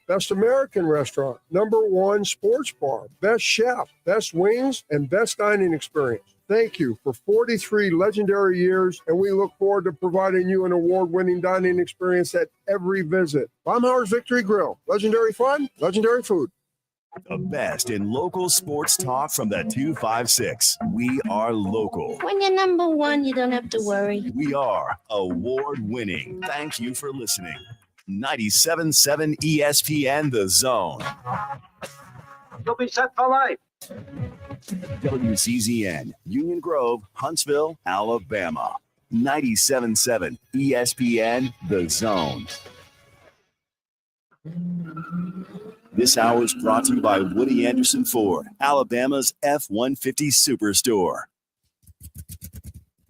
Best American restaurant, #1 sports bar, best chef, best wings, and best dining experience. Thank you for 43 legendary years, and we look forward to providing you an award-winning dining experience at every visit. Baumhauer's Victory Grill. Legendary fun, legendary food. The best in local sports talk from the 256. We are local. When you're #1, you don't have to worry. We are award-winning. Thank you for listening. 97.7 ESPN The Zone. You'll be set for life. WCZN, Union Grove, Huntsville, Alabama. 97.7 ESPN The Zone. This hour is brought to you by Woody Anderson Ford, Alabama's F-150 Superstore.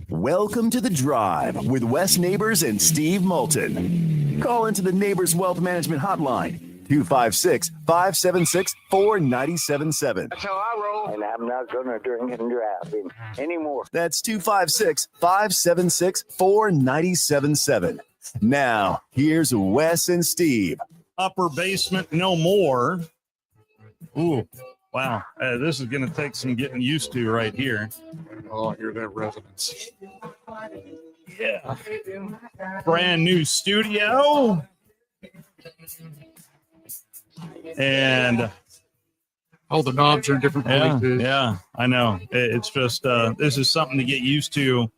Welcome to The Drive with Wes Neighbors and Steve Moulton. Call into the Neighbors Wealth Management Hotline, 256-576-4977. That's how I roll. And I'm not going to drink and drive anymore. That's 256-576-4977. Now, here's Wes and Steve. Upper basement, no more. Ooh, wow. This is going to take some getting used to right here. Oh, I hear that resonance. Yeah. Brand new studio. And the knobs are in different places. Yeah, I know. It's just, this is something to get used to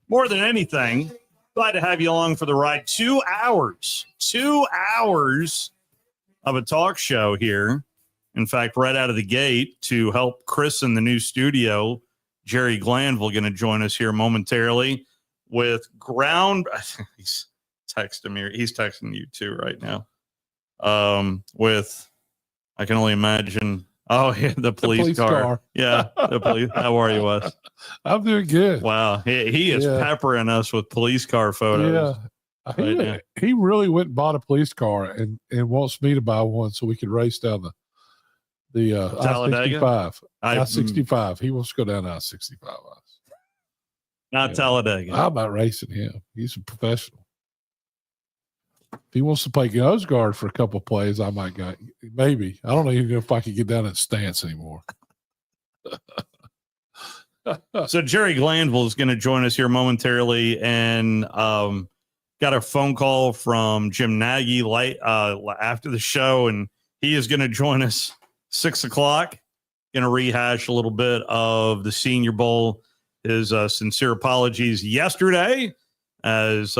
more than anything. Glad to have you along for the ride. 2 hours of a talk show here. In fact, right out of the gate to help christen the new studio, Jerry Glanville going to join us here momentarily with he's texting me. He's texting you too right now. I can only imagine. Oh, yeah, the police car. Yeah, the police. How are you, Wes? I'm doing good. Wow, he is peppering us with police car photos. Yeah, he really went and bought a police car and wants me to buy one so we can race down the I-65. I-65. He wants to go down I-65. Not Talladega. I'm not racing him. He's a professional. If he wants to play nose guard for a couple of plays, I might go. Maybe. I don't even know if I can get down in stance anymore. So Jerry Glanville is going to join us here momentarily, and got a phone call from Jim Nagy after the show, and he is going to join us 6 o'clock. Going to rehash a little bit of the Senior Bowl. His sincere apologies yesterday, as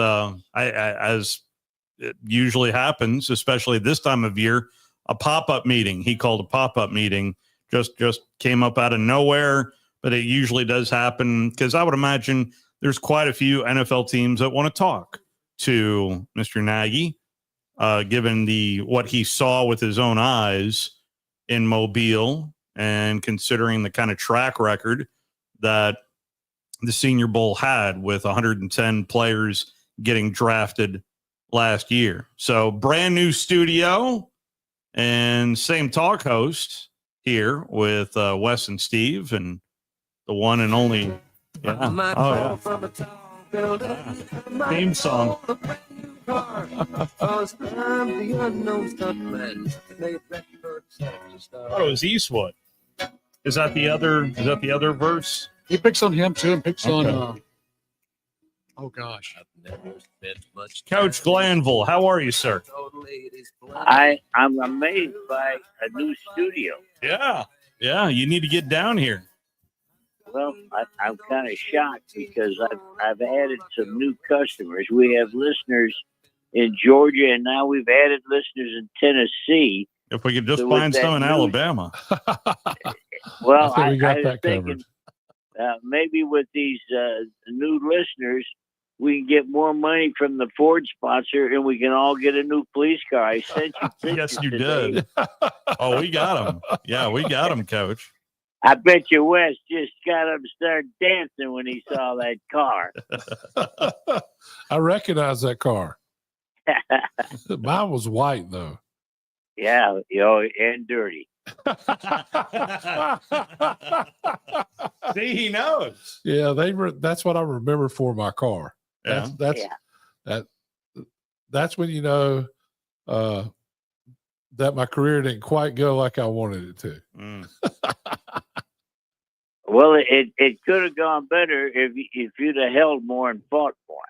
it usually happens, especially this time of year. A pop-up meeting. He called a pop-up meeting. Just came up out of nowhere, but it usually does happen because I would imagine there's quite a few NFL teams that want to talk to Mr. Nagy, given what he saw with his own eyes in Mobile and considering the kind of track record that the Senior Bowl had with 110 players getting drafted last year. So brand new studio and same talk host here with Wes and Steve and the one and only theme song. Oh, it was Eastwood. Is that the other verse? He picks on him too and picks on oh gosh. Coach Glanville, how are you, sir? I'm amazed by a new studio. Yeah, you need to get down here. Well, I'm kind of shocked because I've added some new customers. We have listeners in Georgia, and now we've added listeners in Tennessee. If we could just find some in Alabama. Well, I got was that thinking maybe with these new listeners, we can get more money from the Ford sponsor, and we can all get a new police car. I sent you pictures. Yes, you today. did. Oh, we got him. Yeah, we got him, Coach. I bet you Wes just got up and started dancing when he saw that car. I recognize that car. Mine was white, though. Yeah, and dirty. See, he knows. Yeah, that's what I remember for my car. That's when you know that my career didn't quite go like I wanted it to. Well, it could have gone better if you'd have held more and fought more.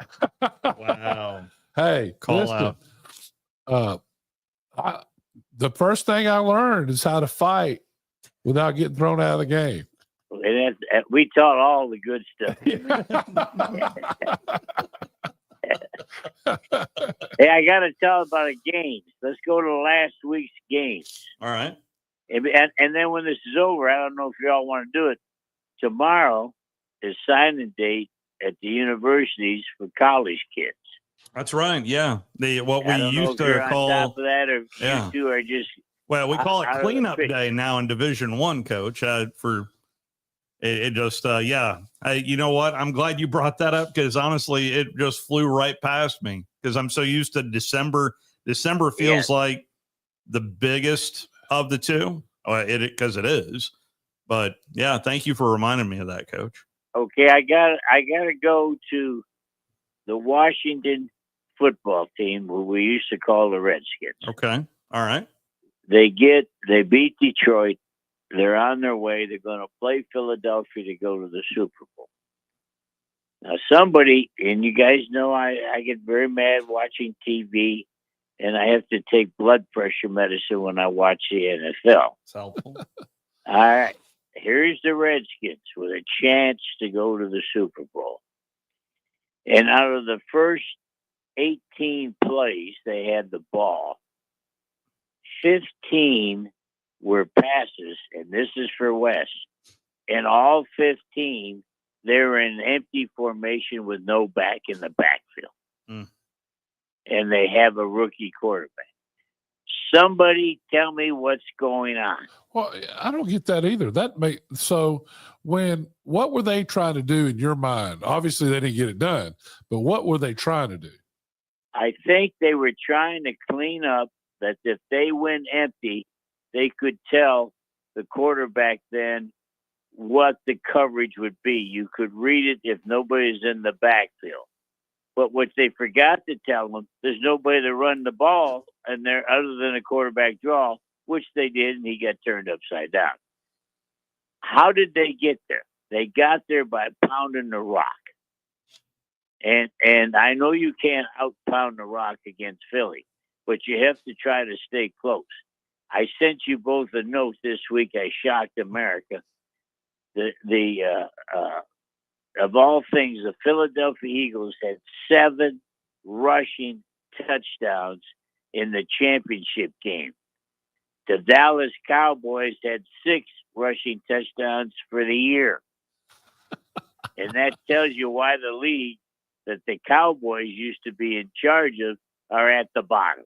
Wow. Hey, Call out. The first thing I learned is how to fight without getting thrown out of the game. And we taught all the good stuff. Hey, I got to tell about a game. Let's go to last week's games. All right. And then when this is over, I don't know if you all want to do it. Tomorrow is signing date at the universities for college kids. That's right. Yeah. What we used to call on top of that, or you two are just we call it cleanup day now in Division I, Coach. For it just you know what? I'm glad you brought that up because honestly, it just flew right past me because I'm so used to December. December feels like the biggest of the two. Because it is. But yeah, thank you for reminding me of that, Coach. Okay, I got to go to the Washington football team, who we used to call the Redskins. Okay, all right. They beat Detroit. They're on their way. They're going to play Philadelphia to go to the Super Bowl. Now, somebody, and you guys know I get very mad watching TV, and I have to take blood pressure medicine when I watch the NFL. It's helpful. All right. Here's the Redskins with a chance to go to the Super Bowl. And out of the first 18 plays, they had the ball. 15 were passes, and this is for Wes. And all 15, they were in empty formation with no back in the backfield. And they have a rookie quarterback. Somebody tell me what's going on. Well, I don't get that either. What were they trying to do in your mind? Obviously, they didn't get it done, but what were they trying to do? I think they were trying to clean up that if they went empty, they could tell the quarterback then what the coverage would be. You could read it if nobody's in the backfield. But what they forgot to tell them, there's nobody to run the ball and there other than a quarterback draw, which they did, and he got turned upside down. How did they get there? They got there by pounding the rock. And I know you can't out-pound the rock against Philly, but you have to try to stay close. I sent you both a note this week. I shocked America. Of all things, the Philadelphia Eagles had 7 rushing touchdowns in the championship game. The Dallas Cowboys had 6 rushing touchdowns for the year. And that tells you why the league that the Cowboys used to be in charge of are at the bottom.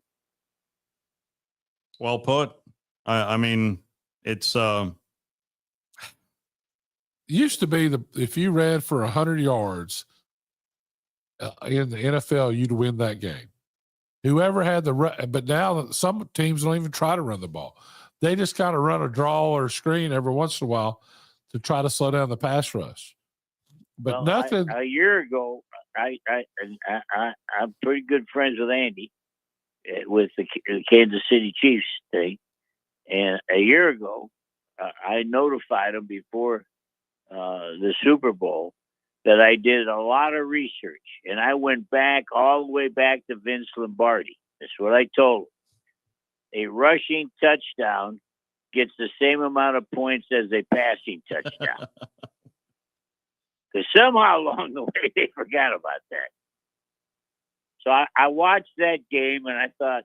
Well put. I mean, it's used to be if you ran for 100 yards in the NFL, you'd win that game. Whoever had but now some teams don't even try to run the ball. They just kind of run a draw or a screen every once in a while to try to slow down the pass rush. But nothing. A year ago, I'm pretty good friends with Andy with the Kansas City Chiefs thing. And a year ago, I notified him before the Super Bowl that I did a lot of research, and I went back all the way back to Vince Lombardi. That's what I told him. A rushing touchdown gets the same amount of points as a passing touchdown. Because somehow along the way they forgot about that. So I watched that game and I thought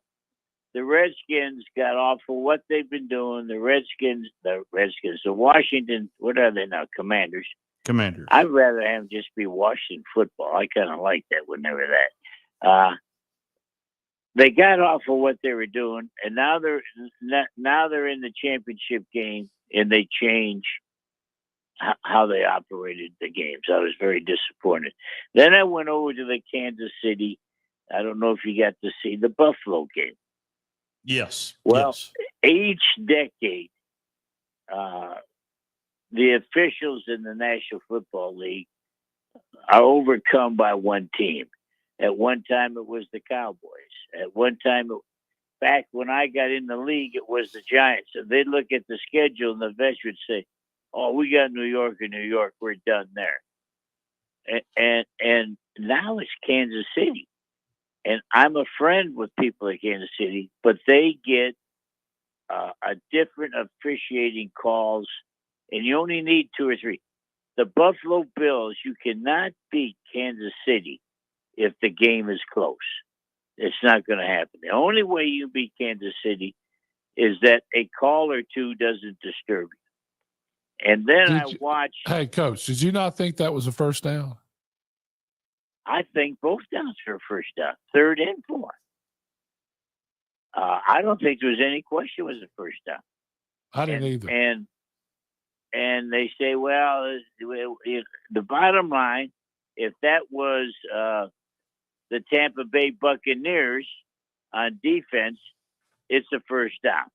the Redskins got off for what they've been doing. The Washington, what are they now? Commanders. I'd rather have them just be Washington football. I kind of like that when they were that. They got off of what they were doing, and now they're in the championship game, and they change how they operated the games. I was very disappointed. Then I went over to the Kansas City. I don't know if you got to see the Buffalo game. Yes. Well, yes. Each decade, the officials in the National Football League are overcome by one team. At one time, it was the Cowboys. At one time, back when I got in the league, it was the Giants. And they'd look at the schedule, and the vets would say, "Oh, we got New York and New York. We're done there." And now it's Kansas City. And I'm a friend with people at Kansas City, but they get a different officiating calls, and you only need 2 or 3. The Buffalo Bills, you cannot beat Kansas City if the game is close. It's not going to happen. The only way you beat Kansas City is that a call or two doesn't disturb you. And then I watched. Hey, Coach, did you not think that was a first down? I think both downs are a first down, 3rd and 4. I don't think there was any question it was a first down. I didn't either. And they say, well, the bottom line, if that was the Tampa Bay Buccaneers on defense, it's a first down.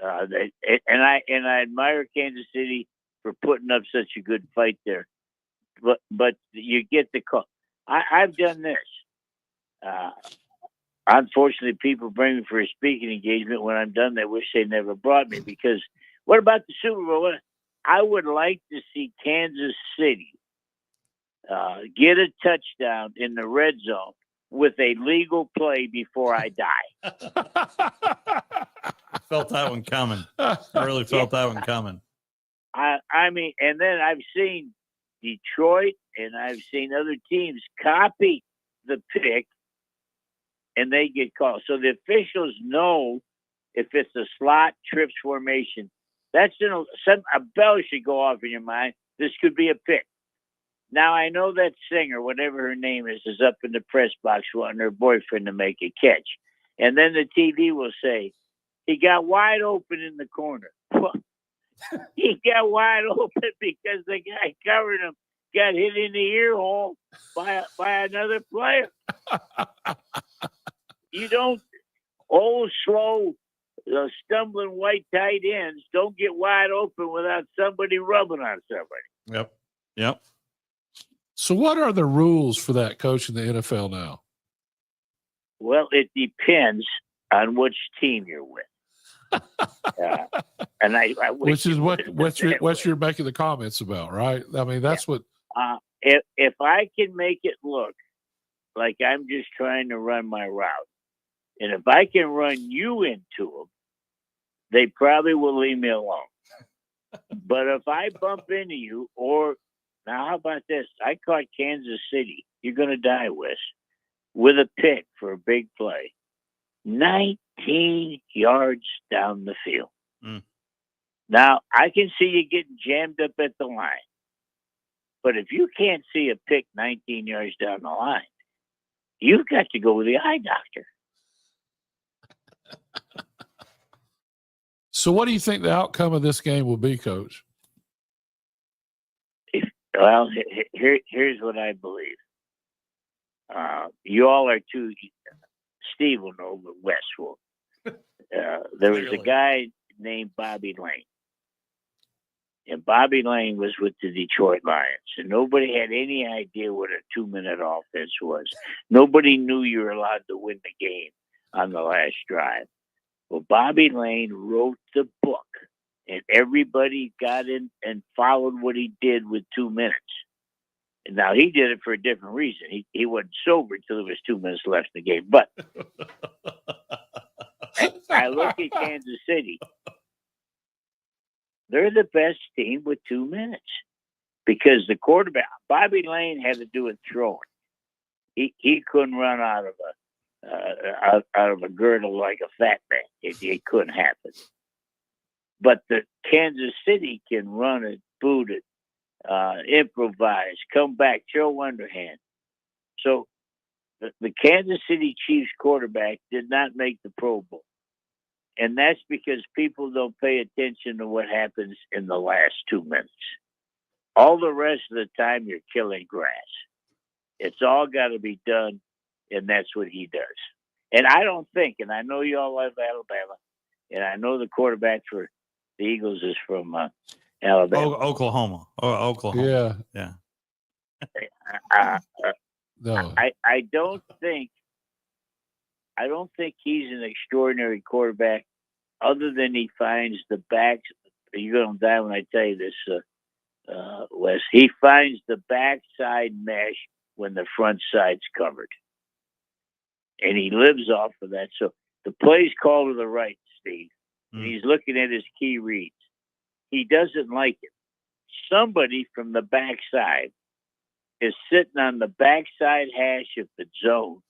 And I admire Kansas City for putting up such a good fight there. But you get the call. I've done this. Unfortunately, people bring me for a speaking engagement. When I'm done, they wish they never brought me, because what about the Super Bowl? I would like to see Kansas City get a touchdown in the red zone with a legal play before I die. Felt that one coming. I really felt that one coming. I mean, and then I've seen Detroit and I've seen other teams copy the pick, and they get called. So the officials know if it's a slot trips formation. That's a bell should go off in your mind. This could be a pick. Now I know that singer, whatever her name is up in the press box wanting her boyfriend to make a catch, and then the TV will say he got wide open in the corner. He got wide open because the guy covering him got hit in the ear hole by another player. You don't, slow, stumbling white tight ends don't get wide open without somebody rubbing on somebody. Yep. So what are the rules for that, Coach, in the NFL now? Well, it depends on which team you're with. And I which is what you're making the comments about, right? I mean, that's what. If I can make it look like I'm just trying to run my route, and if I can run you into them, they probably will leave me alone. But if I bump into you, or now how about this? I caught Kansas City. You're going to die, Wes, with a pick for a big play. 19 yards down the field. Now, I can see you getting jammed up at the line. But if you can't see a pick 19 yards down the line, you've got to go with the eye doctor. So what do you think the outcome of this game will be, Coach? Well, here's what I believe. You all are too... Steve will know, but Wes will. There was a guy named Bobby Lane. And Bobby Lane was with the Detroit Lions. And nobody had any idea what a 2-minute offense was. Nobody knew you were allowed to win the game on the last drive. Well, Bobby Lane wrote the book. And everybody got in and followed what he did with 2 minutes. And now he did it for a different reason. He wasn't sober until there was 2 minutes left in the game. But I look at Kansas City. They're the best team with 2 minutes because the quarterback, Bobby Lane, had to do it throwing. He couldn't run out of a girdle like a fat man. It couldn't happen. But the Kansas City can run it, boot it, improvise, come back, throw underhand. So the Kansas City Chiefs quarterback did not make the Pro Bowl. And that's because people don't pay attention to what happens in the last 2 minutes. All the rest of the time, you're killing grass. It's all got to be done, and that's what he does. And I don't think, and I know you all love Alabama, and I know the quarterback for the Eagles is from Alabama. Oklahoma. Oklahoma. Yeah. No. I don't think I don't think he's an extraordinary quarterback, other than he finds the backs. You're going to die when I tell you this, Wes. He finds the backside mesh when the front side's covered, and he lives off of that. So the play's called to the right, Steve, and he's looking at his key reads. He doesn't like it. Somebody from the backside is sitting on the backside hash of the zone,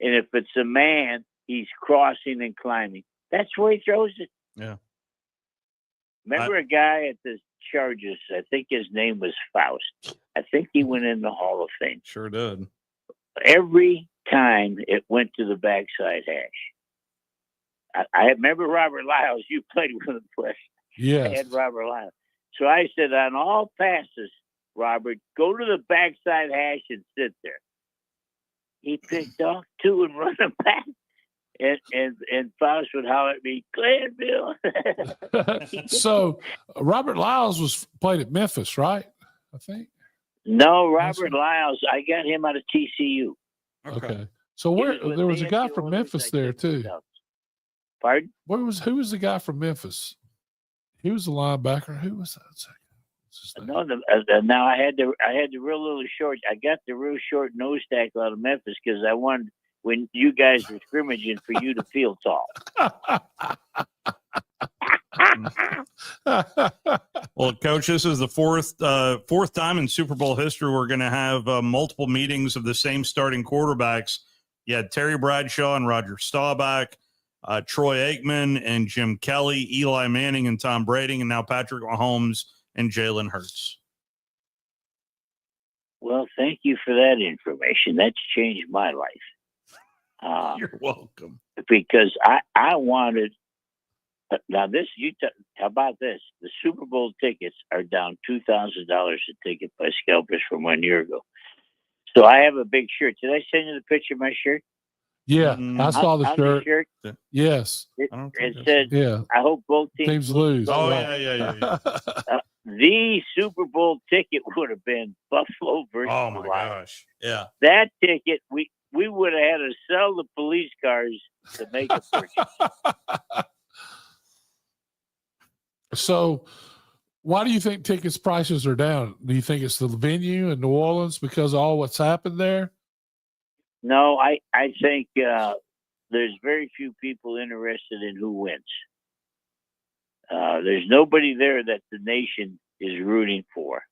and if it's a man, he's crossing and climbing. That's where he throws it. Yeah. Remember a guy at the Chargers? I think his name was Faust. I think he went in the Hall of Fame. Sure did. Every time it went to the backside hash. I remember Robert Lyles. You played with him, Wes. Yes. I had Robert Lyles. So I said, on all passes, Robert, go to the backside hash and sit there. He picked off two and run them back. And Faust would holler at me, Glanville. So Robert Lyles played at Memphis, right? I think. No, Robert Lyles. I got him out of TCU. Okay. So He was with there was a me at guy the from Oilers, Memphis I there think, too. Pardon? Who was the guy from Memphis? He was a linebacker. Who was that? What's his name? No, now I had the real little short. I got the real short nose tackle out of Memphis because I wanted, when you guys were scrimmaging, for you to feel tall. Well, Coach, this is the fourth time in Super Bowl history we're going to have multiple meetings of the same starting quarterbacks. You had Terry Bradshaw and Roger Staubach, Troy Aikman and Jim Kelly, Eli Manning and Tom Brady, and now Patrick Mahomes and Jalen Hurts. Well, thank you for that information. That's changed my life. You're welcome. Because I wanted. Now how about this? The Super Bowl tickets are down $2,000 a ticket by scalpers from 1 year ago. So I have a big shirt. Did I send you the picture of my shirt? Yeah, I saw the On shirt. shirt, Yes. it I said, Yeah. I hope both teams Lose. Oh, Right. yeah. The Super Bowl ticket would have been Buffalo versus Oh, my the Lions. gosh. Yeah. That ticket, we would have had to sell the police cars to make a purchase. So why do you think tickets prices are down? Do you think it's the venue in New Orleans because of all what's happened there? No, I think there's very few people interested in who wins. There's nobody there that the nation is rooting for.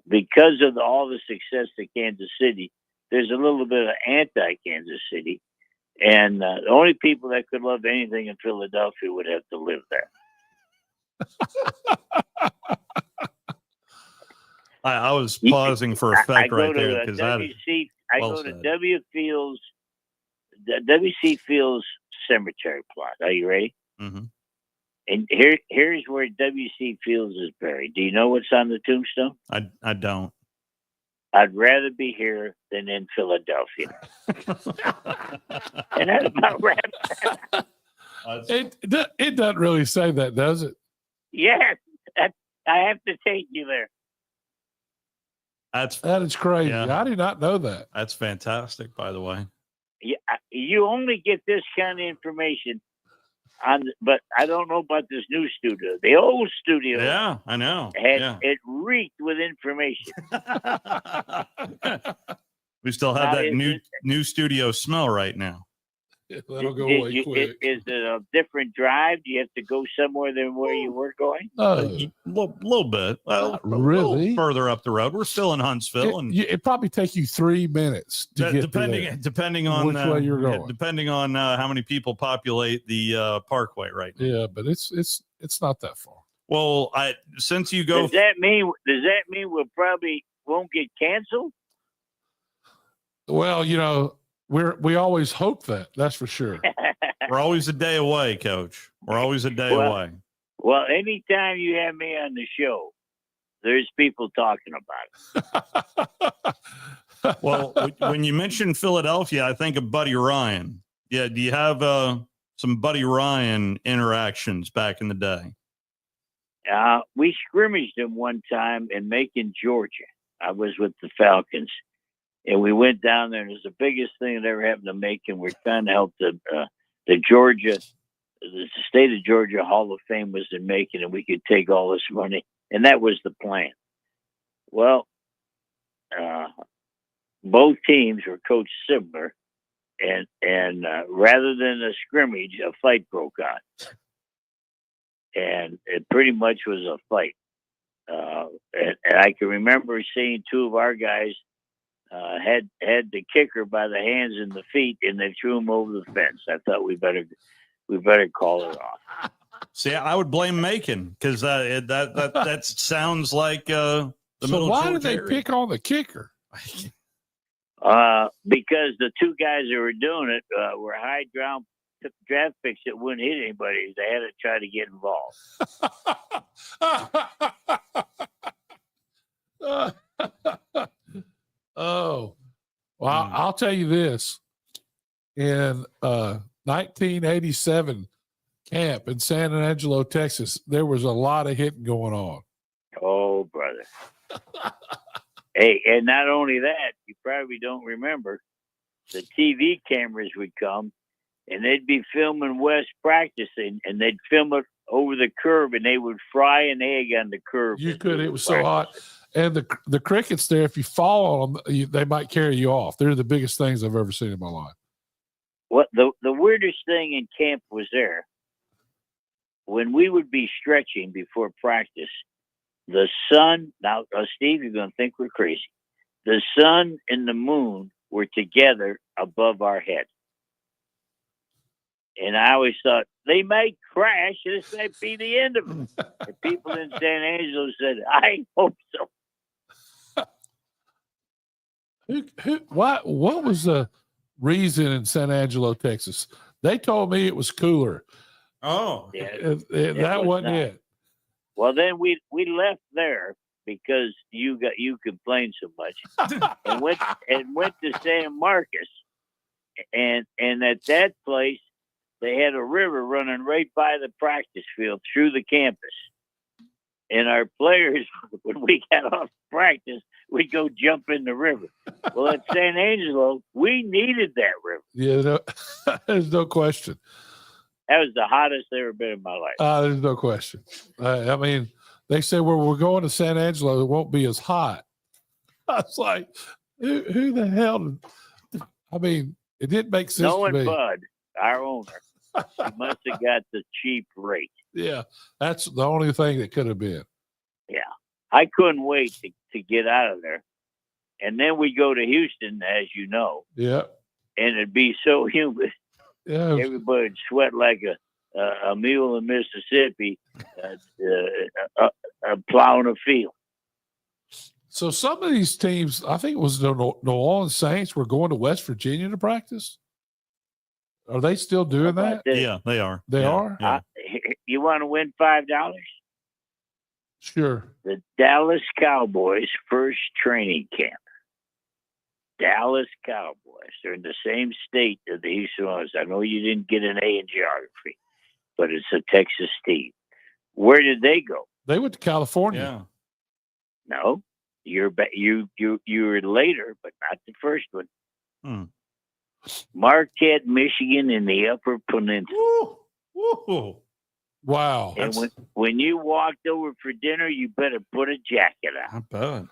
Because of all the success of Kansas City, there's a little bit of anti-Kansas City. And the only people that could love anything in Philadelphia would have to live there. I was pausing for effect right there because I go to W.C. Fields Cemetery plot. Are you ready? Mm-hmm. And here's where W.C. Fields is buried. Do you know what's on the tombstone? I don't. I'd rather be here than in Philadelphia. And that about wraps it. It doesn't really say that, does it? Yes, I have to take you there. That is crazy. Yeah. I did not know that. That's fantastic, by the way. Yeah, you only get this kind of information but I don't know about this new studio. The old studio, Yeah, I know. it reeked with information. We still have that new studio smell right now. That'll go away quick. Is it a different drive? Do you have to go somewhere than where you were going? A little bit. Well, really? A little further up the road. We're still in Huntsville, and it probably take you 3 minutes to get depending on which way you're going. Depending on how many people populate the Parkway right now. Yeah, but it's not that far. Well, since you go, does that mean we'll probably won't get canceled? Well, we always hope that. That's for sure. we're always a day away, Coach. We're always a day away. Well, anytime you have me on the show, there's people talking about it. Well, when you mention Philadelphia, I think of Buddy Ryan. Yeah, do you have some Buddy Ryan interactions back in the day? We scrimmaged him one time in Macon, Georgia. I was with the Falcons. And we went down there, and it was the biggest thing that ever happened to Macon. We're trying to help the Georgia, the state of Georgia Hall of Fame was in Macon, and we could take all this money. And that was the plan. Well, both teams were coached similar, and rather than a scrimmage, a fight broke out, and it pretty much was a fight. And I can remember seeing two of our guys had the kicker by the hands and the feet, and they threw him over the fence. I thought we better call it off. See, I would blame Macon because that sounds like the So middle. why Georgia did they area. pick on the kicker? Because the two guys that were doing it were high draft picks that wouldn't hit anybody. They had to try to get involved. Oh, well, I'll tell you this. In 1987 camp in San Angelo, Texas, there was a lot of hitting going on. Oh, brother. Hey, and not only that, you probably don't remember, the TV cameras would come, and they'd be filming Wes practicing, and they'd film it over the curb, and they would fry an egg on the curb. You could. It was so hot. And the crickets there, if you fall on them, they might carry you off. They're the biggest things I've ever seen in my life. What the weirdest thing in camp was there, when we would be stretching before practice, the sun, now Steve, you're going to think we're crazy. The sun and the moon were together above our head. And I always thought, they might crash. This might be the end of them. The people in San Angelo said, I hope so. What was the reason in San Angelo, Texas? They told me it was cooler. Oh, Yeah, That wasn't it. Well, then we left there because you complained so much, and went to San Marcos, and at that place they had a river running right by the practice field through the campus, and our players, when we got off practice, we'd go jump in the river. Well, at San Angelo, we needed that river. Yeah, there's no question. That was the hottest I've ever been in my life. There's no question. I mean, they said, well, we're going to San Angelo. It won't be as hot. I was like, who the hell? I mean, it didn't make sense to me. Bud, our owner, he must have got the cheap rate. Yeah, that's the only thing that could have been. Yeah. I couldn't wait to get out of there. And then we go to Houston, as you know. Yeah. And it'd be so humid. Yeah. Everybody'd sweat like a mule in Mississippi plowing a field. So some of these teams, I think it was the New Orleans Saints, were going to West Virginia to practice. Are they still doing that? yeah, they are. They Yeah, are? yeah. You want to win $5? Sure. The Dallas Cowboys' first training camp. Dallas Cowboys. They're in the same state that the Houston Royals. I know you didn't get an A in geography, but it's a Texas team. Where did they go? They went to California. Yeah. No, you were later, but not the first one. Hmm. Marquette, Michigan, in the Upper Peninsula. Woo. Wow. And when you walked over for dinner, you better put a jacket on. I bet.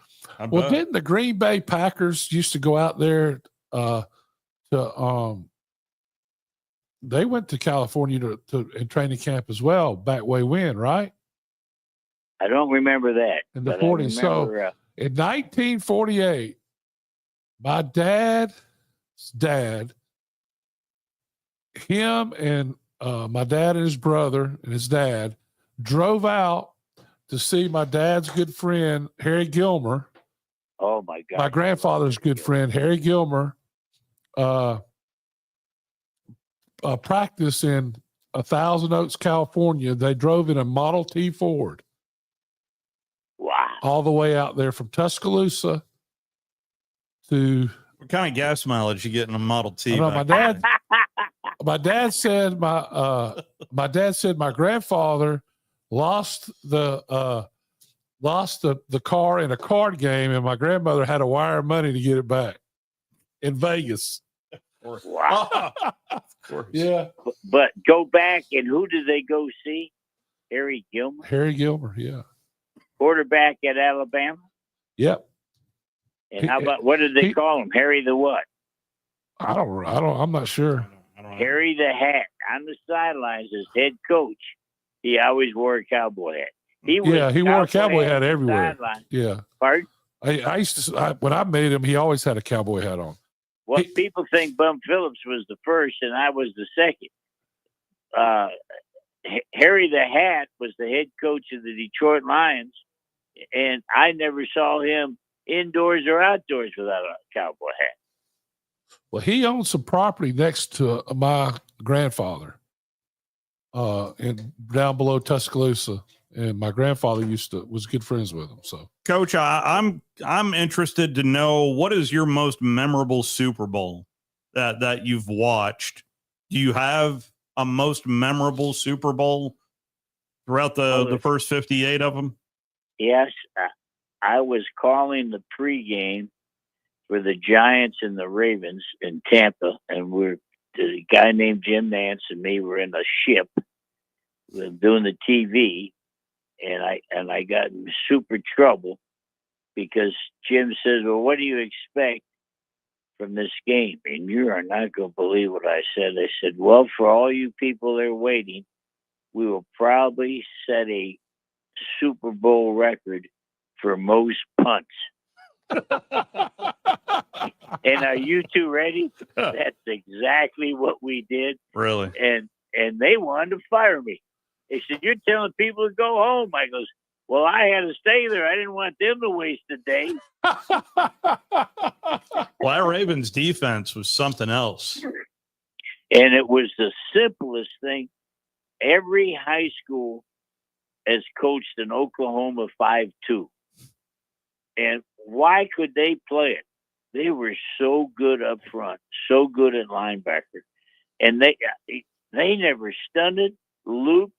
Well, didn't the Green Bay Packers used to go out there they went to California to in training camp as well back way when, right? I don't remember that. In the but 40s. So in 1948, my dad's dad, him and my dad and his brother and his dad drove out to see my dad's good friend, Harry Gilmer. Oh, my God. My grandfather's good friend, Harry Gilmer, practice in Thousand Oaks, California. They drove in a Model T Ford. Wow. All the way out there from Tuscaloosa to. What kind of gas mileage you get in a Model T? I know, my dad said my grandfather lost the car in a card game, and my grandmother had to wire money to get it back. in Vegas. Wow. Of course. Yeah. But go back, and who did they go see? Harry Gilmer, Harry Gilmer. Yeah. quarterback at Alabama. Yep. And how about, what did they he- call him? Harry the what? I'm not sure. I don't know. Harry the Hat. On the sidelines as head coach, he always wore a cowboy hat. He wore a cowboy hat on the everywhere. sideline. Yeah. Pardon? I used to, when I made him, he always had a cowboy hat on. Well, people think Bum Phillips was the first, and I was the second. Harry the Hat was the head coach of the Detroit Lions, and I never saw him indoors or outdoors without a cowboy hat. Well, he owned some property next to my grandfather, in down below Tuscaloosa, and my grandfather was good friends with him. So, Coach, I'm interested to know, what is your most memorable Super Bowl that you've watched? Do you have a most memorable Super Bowl throughout the first 58 of them? Yes, I was calling the pregame for the Giants and the Ravens in Tampa, and the guy named Jim Nance and me were in a ship doing the TV, and I got in super trouble because Jim says, "Well, what do you expect from this game?" And you are not going to believe what I said. I said, "Well, for all you people there waiting, we will probably set a Super Bowl record for most punts." And are you two ready? That's exactly what we did. Really? And they wanted to fire me. They said, "You're telling people to go home." I goes, "Well, I had to stay there. I didn't want them to waste a day." Well, that Ravens defense was something else. And it was the simplest thing. Every high school has coached an Oklahoma 5-2. And why could they play it? They were so good up front, so good at linebacker. And they never stunted, looped,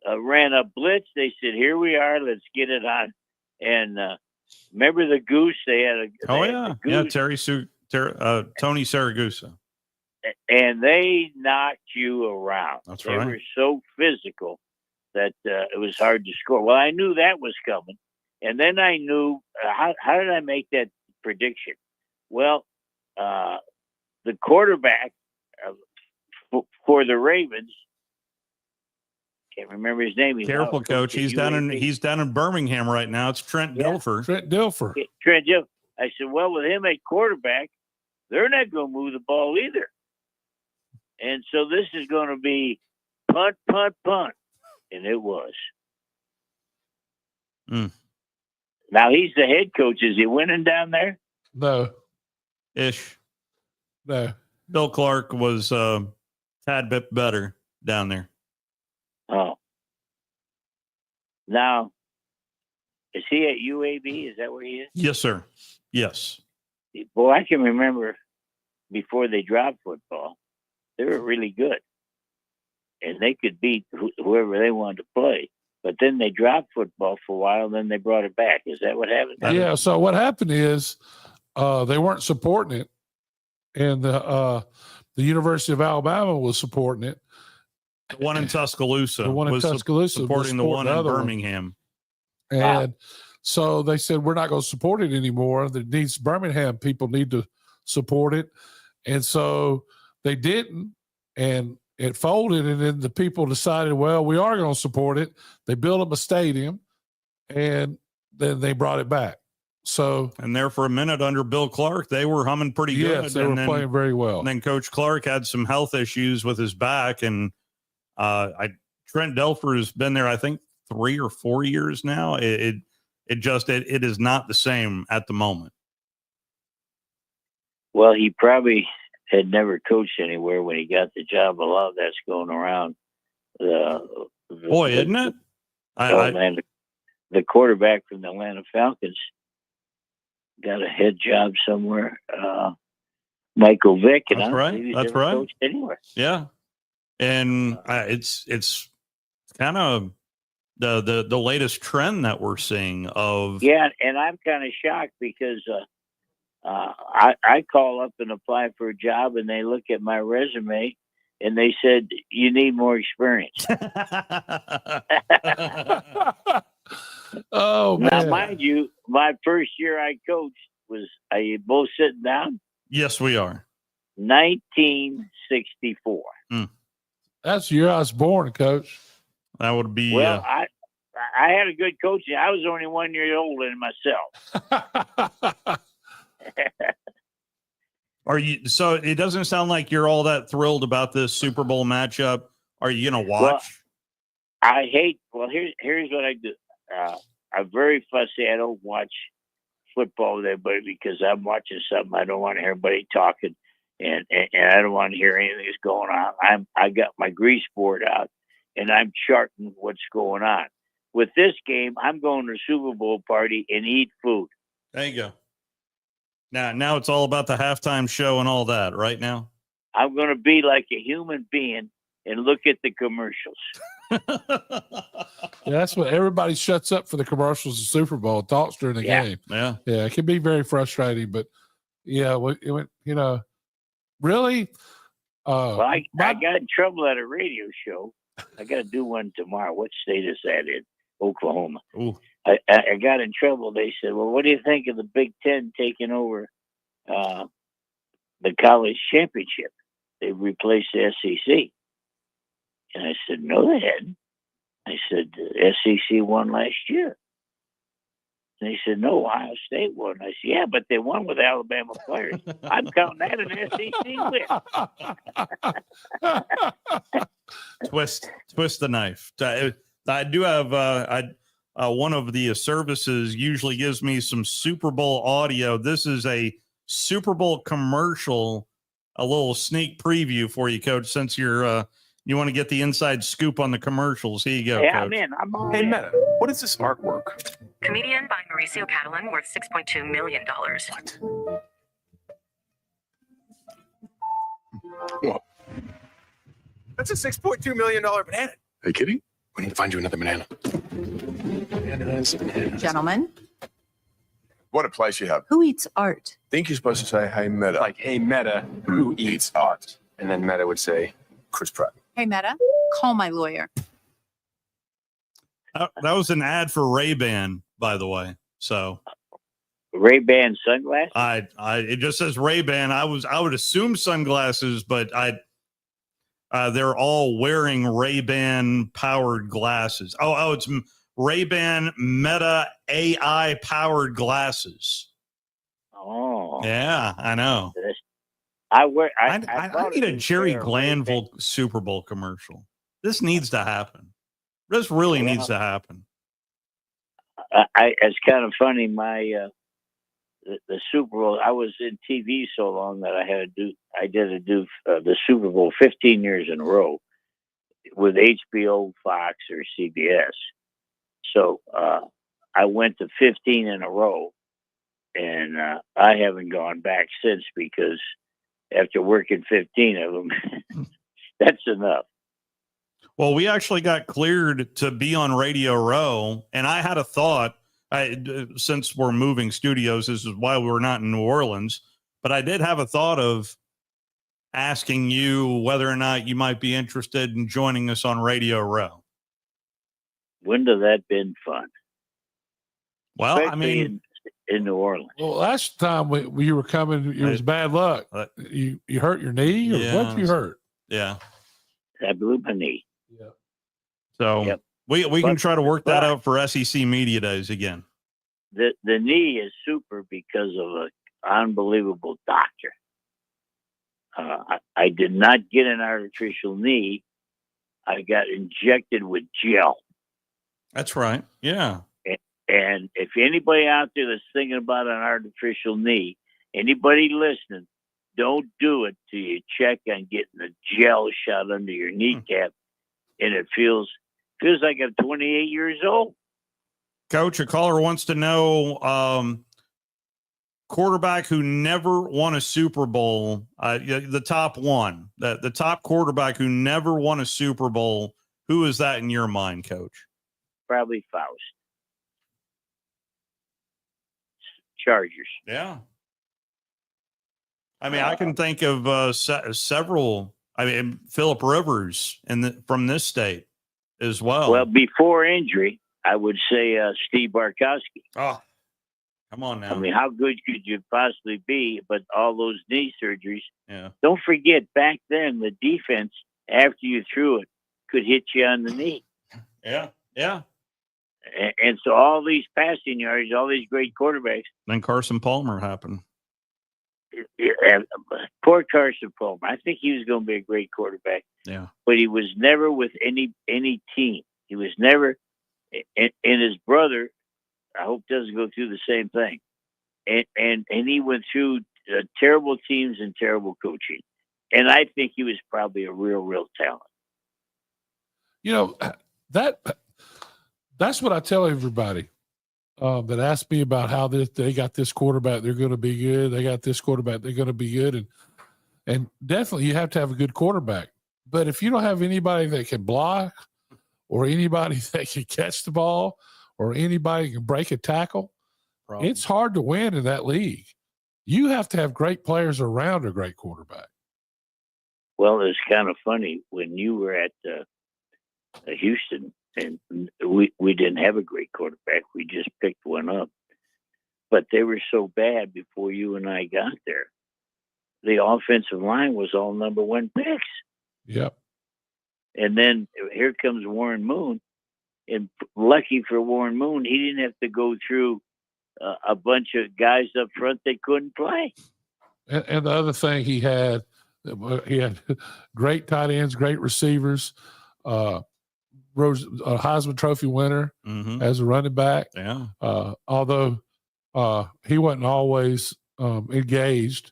ran a blitz. They said, "Here we are, let's get it on." And remember the Goose? They had Tony Saragusa. And they knocked you around. That's they right. were so physical that it was hard to score. Well, I knew that was coming. And then I knew, how did I make that prediction? Well, the quarterback for the Ravens, can't remember his name. Careful, Coach. He's down in Birmingham right now. It's Trent Dilfer. Trent Dilfer. I said, well, with him at quarterback, they're not going to move the ball either. And so this is going to be punt, punt, punt. And it was. Now he's the head coach. Is he winning down there? No. Ish. No. Bill Clark was a tad bit better down there. Oh. Now, is he at UAB? Is that where he is? Yes, sir. Yes. Boy, I can remember before they dropped football, they were really good. And they could beat whoever they wanted to play. But then they dropped football for a while, then they brought it back. Is that what happened? Yeah, so what happened is they weren't supporting it. And the University of Alabama was supporting it. The one in Tuscaloosa. The one in Tuscaloosa supporting the one in Birmingham. And so they said, we're not going to support it anymore. Birmingham people need to support it. And so they didn't. And it folded. And then the people decided, well, we are going to support it. They built them a stadium. And then they brought it back. So, and there for a minute under Bill Clark, they were humming pretty good. Yes, they were playing very well. And then Coach Clark had some health issues with his back. And Trent Dilfer has been there, I think, 3 or 4 years now. It is not the same at the moment. Well, he probably had never coached anywhere when he got the job. A lot of that's going around. Isn't it? The quarterback from the Atlanta Falcons got a head job somewhere. Michael Vick. And that's right. That's right. Coached anywhere. Yeah. And it's kind of the latest trend that we're seeing of. Yeah. And I'm kind of shocked because I call up and apply for a job, and they look at my resume, and they said, "You need more experience." Oh Now, man. mind you, my first year I coached was. Are you both sitting down? Yes, we are. 1964. That's the year I was born, Coach. That would be. Well, I had a good coach. I was only 1 year older than myself. Are you? So it doesn't sound like you're all that thrilled about this Super Bowl matchup. Are you going to watch? Well, I hate. Well, here's what I do. I'm very fussy. I don't watch football with everybody because I'm watching something. I don't want to hear everybody talking, and I don't want to hear anything that's going on. I got my grease board out, and I'm charting what's going on. With this game, I'm going to a Super Bowl party and eat food. There you go. Now it's all about the halftime show and all that. Right now, I'm going to be like a human being and look at the commercials. Yeah, that's what everybody shuts up for the commercials of Super Bowl, talks during the game. Yeah. Yeah, it can be very frustrating, but yeah, really. Well, I got in trouble at a radio show. I got to do one tomorrow. What state is that in? Oklahoma. Ooh. I got in trouble. They said, "Well, what do you think of the Big Ten taking over the college championship? They replaced the SEC." And I said, "No, they hadn't." I said, "The SEC won last year." And they said, "No, Ohio State won." I said, "Yeah, but they won with Alabama players. I'm counting that an SEC win." Twist the knife. I do have one of the services usually gives me some Super Bowl audio. This is a Super Bowl commercial, a little sneak preview for you, Coach, since you're you want to get the inside scoop on the commercials. Here you go, Hey, Coach. I'm in. I'm all Hey, in. Meta, what is this artwork? Comedian by Mauricio Catalan, worth $6.2 million. What? That's a $6.2 million banana. Are you kidding? We need to find you another banana. Bananas. Gentlemen, What a place you have. who eats art? Think you're supposed to say, hey, Meta. Like, hey, Meta, who eats art? And then Meta would say, Chris Pratt. Hey, Meta, call my lawyer. That was an ad for Ray-Ban, by the way. So Ray-Ban sunglasses? it just says Ray-Ban. I would assume sunglasses, but they're all wearing Ray-Ban powered glasses. Oh, it's Ray-Ban Meta AI powered glasses. Oh. Yeah, I know. I need a Jerry Glanville Super Bowl commercial. This needs to happen. This really needs to happen. It's kind of funny. The Super Bowl. I was in TV so long that I did the Super Bowl 15 years in a row with HBO, Fox, or CBS. So I went to 15 in a row, and I haven't gone back since because after working 15 of them, that's enough. Well, we actually got cleared to be on Radio Row, and I had a thought. Since we're moving studios, this is why we're not in New Orleans. But I did have a thought of asking you whether or not you might be interested in joining us on Radio Row. Wouldn't have that been fun? Well, Especially I mean, in New Orleans. Well, last time you were coming, it was bad luck. You hurt your knee, or what you hurt? Yeah, I blew my knee. Yeah. So Yep. we can try to work that out for SEC Media Days again. The knee is super because of an unbelievable doctor. I did not get an artificial knee. I got injected with gel. That's right. Yeah. And if anybody out there that's thinking about an artificial knee, anybody listening, don't do it till you check on getting the gel shot under your kneecap, and it feels like I'm 28 years old. Coach, a caller wants to know quarterback who never won a Super Bowl, the top one, the top quarterback who never won a Super Bowl. Who is that in your mind, Coach? Probably Faust. Chargers. Yeah. I mean, I can think of several. I mean, Phillip Rivers from this state as well. Well, before injury, I would say Steve Barkowski. Oh, come on now. I mean, how good could you possibly be? But all those knee surgeries. Yeah. Don't forget, back then, the defense, after you threw it, could hit you on the knee. Yeah. Yeah. And so all these passing yards, all these great quarterbacks. Then Carson Palmer happened. Poor Carson Palmer. I think he was going to be a great quarterback. Yeah. But he was never with any team. He was never. And his brother, I hope, doesn't go through the same thing. And he went through terrible teams and terrible coaching. And I think he was probably a real talent. You know, that's what I tell everybody that ask me about how they got this quarterback, they're going to be good. They got this quarterback, they're going to be good. And definitely you have to have a good quarterback. But if you don't have anybody that can block or anybody that can catch the ball or anybody can break a tackle, it's hard to win in that league. You have to have great players around a great quarterback. Well, it's kind of funny when you were at Houston, and we didn't have a great quarterback. We just picked one up. But they were so bad before you and I got there. The offensive line was all number one picks. Yep. And then here comes Warren Moon. And lucky for Warren Moon, he didn't have to go through a bunch of guys up front that couldn't play. And the other thing he had great tight ends, great receivers, a Heisman Trophy winner as a running back. Yeah. Although he wasn't always engaged.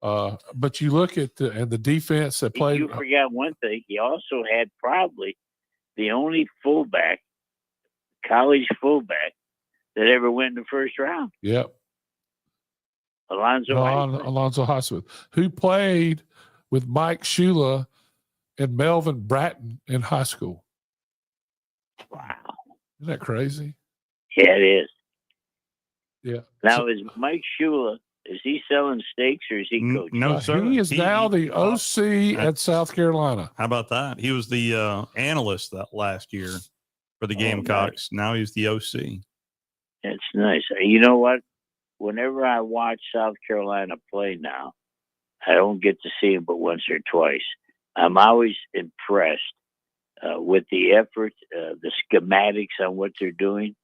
But you look at the defense that played. You forgot one thing. He also had probably the only fullback, college fullback, that ever went in the first round. Yep. Alonzo Highsmith, who played with Mike Shula and Melvin Bratton in high school. Wow. Isn't that crazy? Yeah, it is. Yeah. Now, is Mike Shula, is he selling steaks or is he coaching? No, sir. He is now the OC at South Carolina. How about that? He was the analyst that last year for the Gamecocks. Nice. Now he's the OC. It's nice. You know what? Whenever I watch South Carolina play now, I don't get to see him but once or twice. I'm always impressed with the effort, the schematics on what they're doing,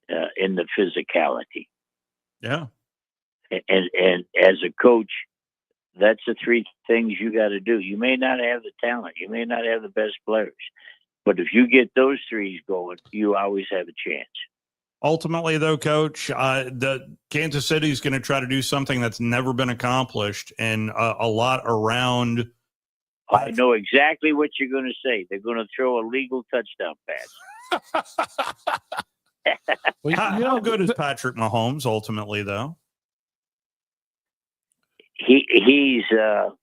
and the physicality. Yeah. And as a coach, that's the three things you got to do. You may not have the talent, you may not have the best players, but if you get those threes going, you always have a chance. Ultimately, though, Coach, the Kansas City is going to try to do something that's never been accomplished, and a lot around. I know exactly what you're going to say. They're going to throw illegal touchdown pass. How good is Patrick Mahomes ultimately, though? He's well,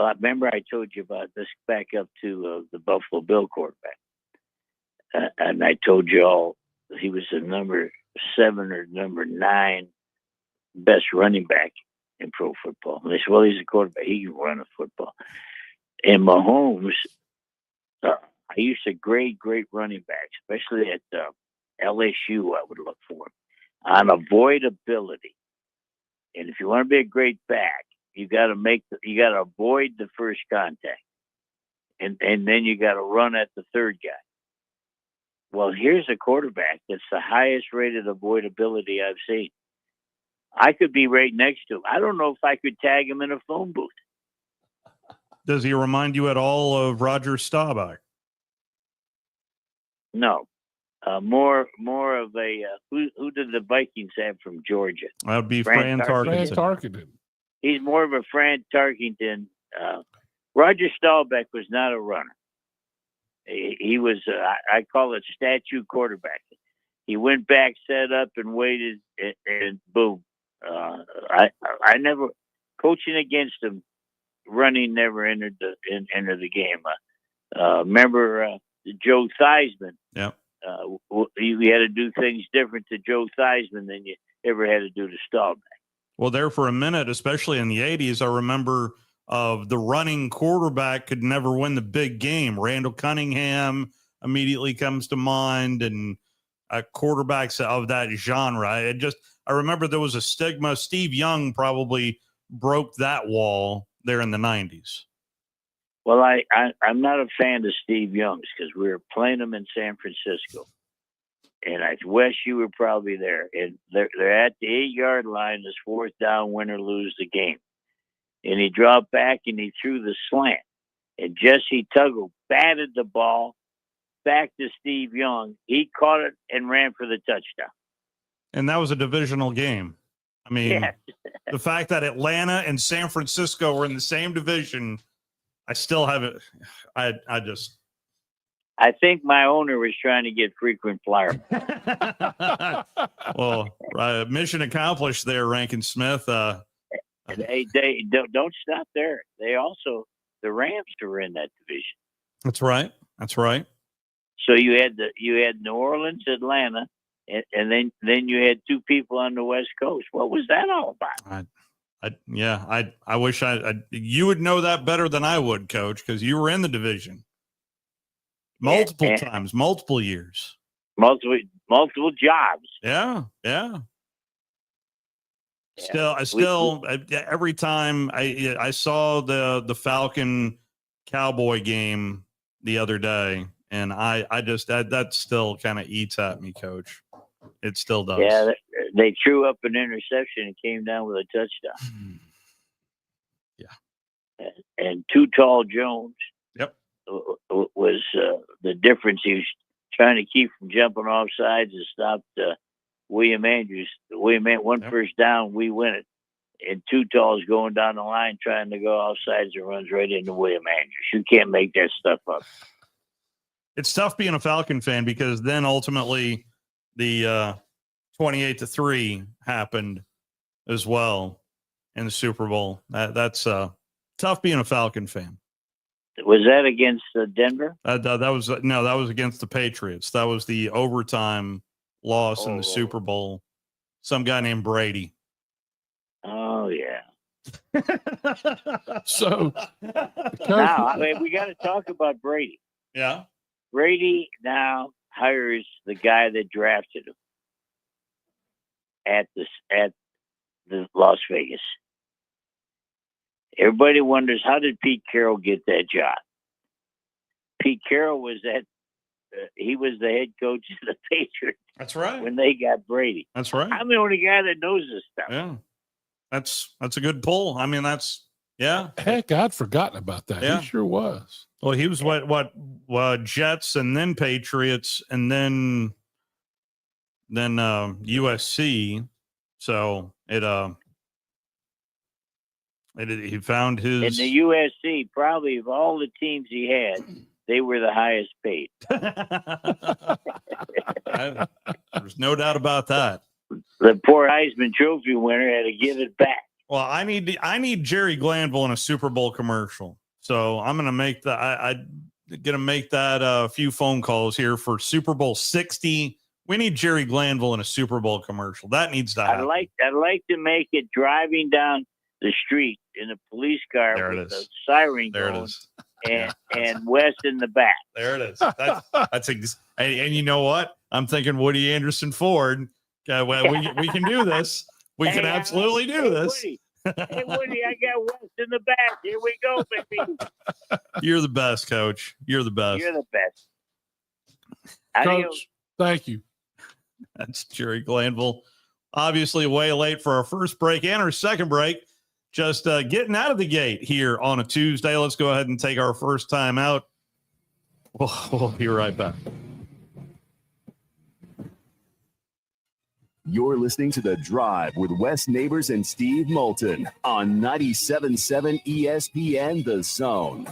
I remember I told you about this back up to the Buffalo Bill quarterback. And I told you all he was the number 7 or number 9 best running back in pro football. And they said, well, he's a quarterback. He can run a football. And Mahomes, I used to grade great running backs, especially at LSU. I would look for him on avoidability. And if you want to be a great back, you got to avoid the first contact, and then you got to run at the third guy. Well, here's a quarterback that's the highest rated avoidability I've seen. I could be right next to him. I don't know if I could tag him in a phone booth. Does he remind you at all of Roger Staubach? No. More of a who did the Vikings have from Georgia? That would be Fran Tarkenton. He's more of a Fran Tarkenton. Roger Staubach was not a runner. He was I call it statue quarterback. He went back, set up, and waited, and boom. I never coaching against him. Running never entered the game. Remember Joe Theismann? Yeah. You had to do things different to Joe Theismann than ever had to do to Staubach. Well, there for a minute, especially in the 80s, I remember of the running quarterback could never win the big game. Randall Cunningham immediately comes to mind, and quarterbacks of that genre. I remember there was a stigma. Steve Young probably broke that wall there in the 90s. Well, I'm not a fan of Steve Young's because we were playing them in San Francisco. And Wes, you were probably there. And they're at the 8-yard line. This 4th down, win or lose the game. And he dropped back and he threw the slant. And Jesse Tuggle batted the ball back to Steve Young. He caught it and ran for the touchdown. And that was a divisional game. I mean, the fact that Atlanta and San Francisco were in the same division, I still haven't. I think my owner was trying to get frequent flyer. Well, mission accomplished there, Rankin Smith. They don't stop there. The Rams were in that division. That's right. That's right. So you had New Orleans, Atlanta, and then you had 2 people on the West Coast. What was that all about? I wish you would know that better than I would, Coach, because you were in the division multiple times, multiple years, multiple jobs. Yeah. Still, every time I saw the Falcon Cowboy game the other day, and that still kind of eats at me, Coach. It still does. Yeah, they threw up an interception and came down with a touchdown. Yeah. And Too Tall Jones. Yep. Was the difference. He was trying to keep from jumping off sides and stopped William Andrews. First down, we win it. And Too Tall's going down the line trying to go off sides and runs right into William Andrews. You can't make that stuff up. It's tough being a Falcon fan because then ultimately the 28-3 happened as well in the Super Bowl. That's tough being a Falcon fan. Was that against Denver? That was against the Patriots. That was the overtime loss in the Super Bowl. Some guy named Brady. Oh yeah. So now we got to talk about Brady. Yeah. Brady now hires the guy that drafted him at the Las Vegas. Everybody wonders, how did Pete Carroll get that job? Pete Carroll was he was the head coach of the Patriots. That's right. When they got Brady. That's right. I'm the only guy that knows this stuff. Yeah. That's a good pull. I mean, heck, I'd forgotten about that. Yeah. He sure was. Well, he was what Jets and then Patriots and then USC. So he found his. In the USC, probably of all the teams he had, they were the highest paid. There's no doubt about that. The poor Heisman Trophy winner had to give it back. Well, I need Jerry Glanville in a Super Bowl commercial. So I'm going to make that. I'm going to make that a few phone calls here for Super Bowl 60. We need Jerry Glanville in a Super Bowl commercial. That needs to happen. I'd like to make it driving down the street in a police car there with a siren going, and West in the back. There it is. And you know what? I'm thinking Woody Anderson Ford. We can do this. We can absolutely do this. Woody. Hey, Woody, I got West in the back. Here we go, baby. You're the best, Coach. You're the best. You're the best. Coach, thank you. That's Jerry Glanville. Obviously, way late for our first break and our second break. Just getting out of the gate here on a Tuesday. Let's go ahead and take our first time out. We'll be right back. You're listening to The Drive with Wes Neighbors and Steve Moulton on 97.7 ESPN The Zone.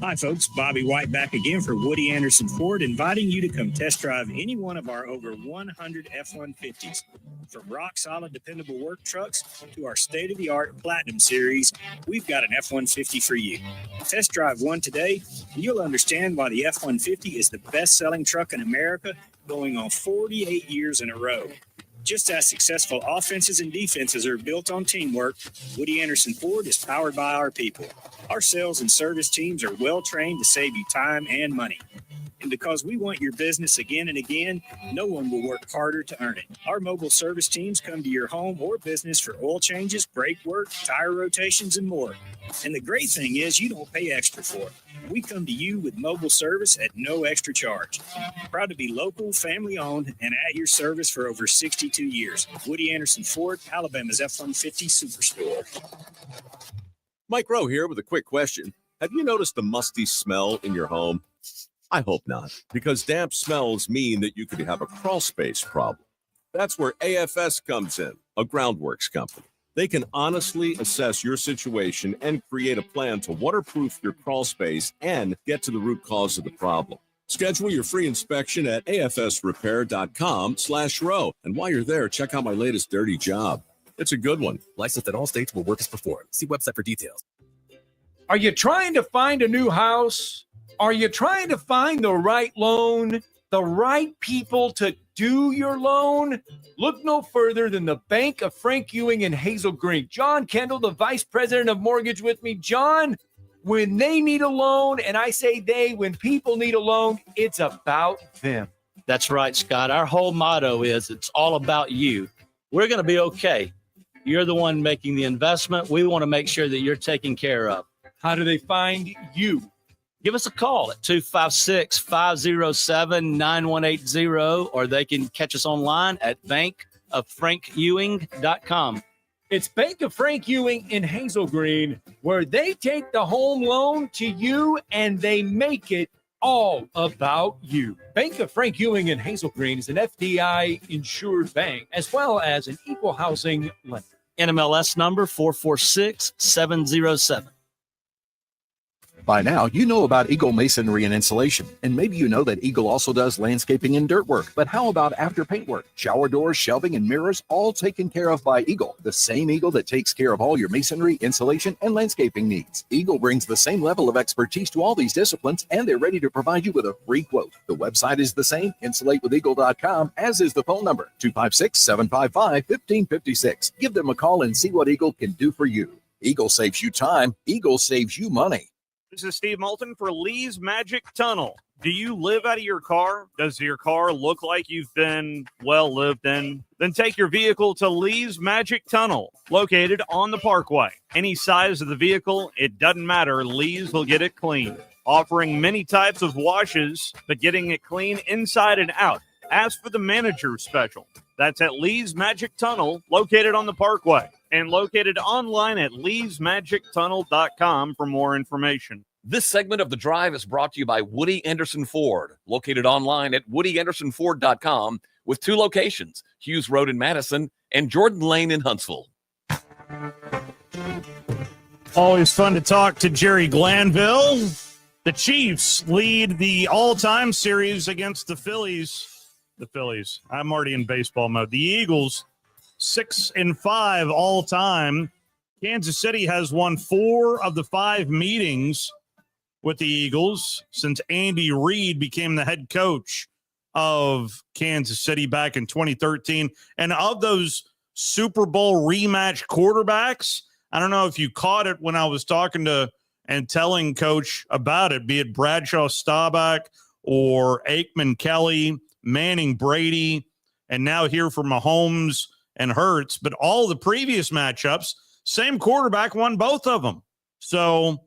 Hi, folks. Bobby White back again for Woody Anderson Ford, inviting you to come test drive any one of our over 100 F-150s. From rock-solid, dependable work trucks to our state-of-the-art Platinum Series, we've got an F-150 for you. Test drive one today, and you'll understand why the F-150 is the best-selling truck in America, going on 48 years in a row. Just as successful offenses and defenses are built on teamwork, Woody Anderson Ford is powered by our people. Our sales and service teams are well trained to save you time and money. And because we want your business again and again, no one will work harder to earn it. Our mobile service teams come to your home or business for oil changes, brake work, tire rotations, and more. And the great thing is you don't pay extra for it. We come to you with mobile service at no extra charge. Proud to be local, family-owned, and at your service for over 62 years. Woody Anderson Ford, Alabama's F-150 Superstore. Mike Rowe here with a quick question. Have you noticed the musty smell in your home? I hope not, because damp smells mean that you could have a crawl space problem. That's where AFS comes in, a groundworks company. They can honestly assess your situation and create a plan to waterproof your crawl space and get to the root cause of the problem. Schedule your free inspection at afsrepair.com/row. And while you're there, check out my latest dirty job. It's a good one. Licensed in all states where work is performed. See website for details. Are you trying to find a new house? Are you trying to find the right loan? The right people to do your loan? Look no further than the Bank of Frank Ewing in Hazel Green. John Kendall, the Vice President of Mortgage with me. John, when they need a loan, and I say they, when people need a loan, it's about them. That's right, Scott. Our whole motto is it's all about you. We're going to be okay. You're the one making the investment. We want to make sure that you're taken care of. How do they find you? Give us a call at 256-507-9180, or they can catch us online at bankoffrankewing.com. It's Bank of Frank Ewing in Hazel Green, where they take the home loan to you and they make it all about you. Bank of Frank Ewing in Hazel Green is an FDI insured bank, as well as an equal housing lender. NMLS number 446707. By now, you know about Eagle Masonry and Insulation, and maybe you know that Eagle also does landscaping and dirt work. But how about after paint work? Shower doors, shelving, and mirrors, all taken care of by Eagle, the same Eagle that takes care of all your masonry, insulation, and landscaping needs. Eagle brings the same level of expertise to all these disciplines, and they're ready to provide you with a free quote. The website is the same, insulatewitheagle.com, as is the phone number, 256-755-1556. Give them a call and see what Eagle can do for you. Eagle saves you time. Eagle saves you money. This is Steve Moulton for Lee's Magic Tunnel. Do you live out of your car? Does your car look like you've been well lived in? Then take your vehicle to Lee's Magic Tunnel, located on the Parkway. Any size of the vehicle, it doesn't matter. Lee's will get it clean. Offering many types of washes, but getting it clean inside and out. Ask for the manager special. That's at Lee's Magic Tunnel, located on the Parkway, and located online at leesmagictunnel.com for more information. This segment of The Drive is brought to you by Woody Anderson Ford, located online at woodyAndersonFord.com, with 2 locations, Hughes Road in Madison and Jordan Lane in Huntsville. Always fun to talk to Jerry Glanville. The Chiefs lead the all-time series against the Phillies. I'm already in baseball mode. The Eagles, 6-5 all time. Kansas City has won 4 of the 5 meetings with the Eagles since Andy Reid became the head coach of Kansas City back in 2013. And of those Super Bowl rematch quarterbacks, I don't know if you caught it when I was talking to and telling Coach about it, be it Bradshaw Staubach or Aikman Kelly, Manning Brady, and now here for Mahomes and Hurts. But all the previous matchups, same quarterback won both of them. So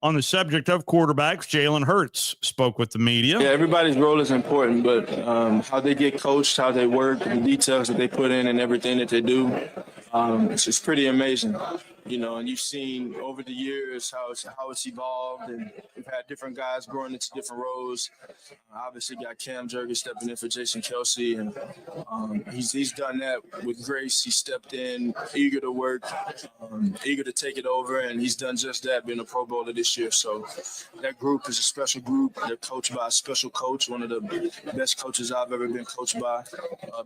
on the subject of quarterbacks, Jalen Hurts spoke with the media. Yeah, everybody's role is important, but how they get coached, how they work, the details that they put in and everything that they do, It's pretty amazing, and you've seen over the years how it's evolved, and we've had different guys growing into different roles. Obviously, got Cam Jurgens stepping in for Jason Kelsey, and he's done that with grace. He stepped in, eager to work, eager to take it over, and he's done just that, being a Pro Bowler this year. So that group is a special group. They're coached by a special coach, one of the best coaches I've ever been coached by.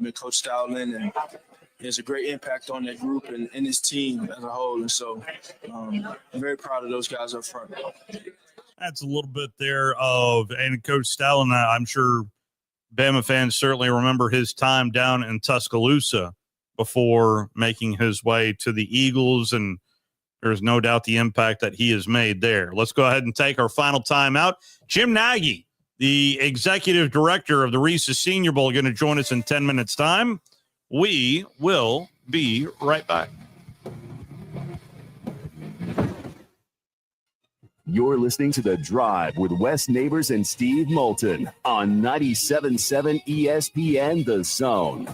Been Coach Stowlin, and he has a great impact on that group and his team as a whole. And so I'm very proud of those guys up front. That's a little bit there and Coach Stalin, I'm sure Bama fans certainly remember his time down in Tuscaloosa before making his way to the Eagles, and there's no doubt the impact that he has made there. Let's go ahead and take our final time out. Jim Nagy, the executive director of the Reese's Senior Bowl, going to join us in 10 minutes' time. We will be right back. You're listening to The Drive with Wes Neighbors and Steve Moulton on 97.7 ESPN The Zone.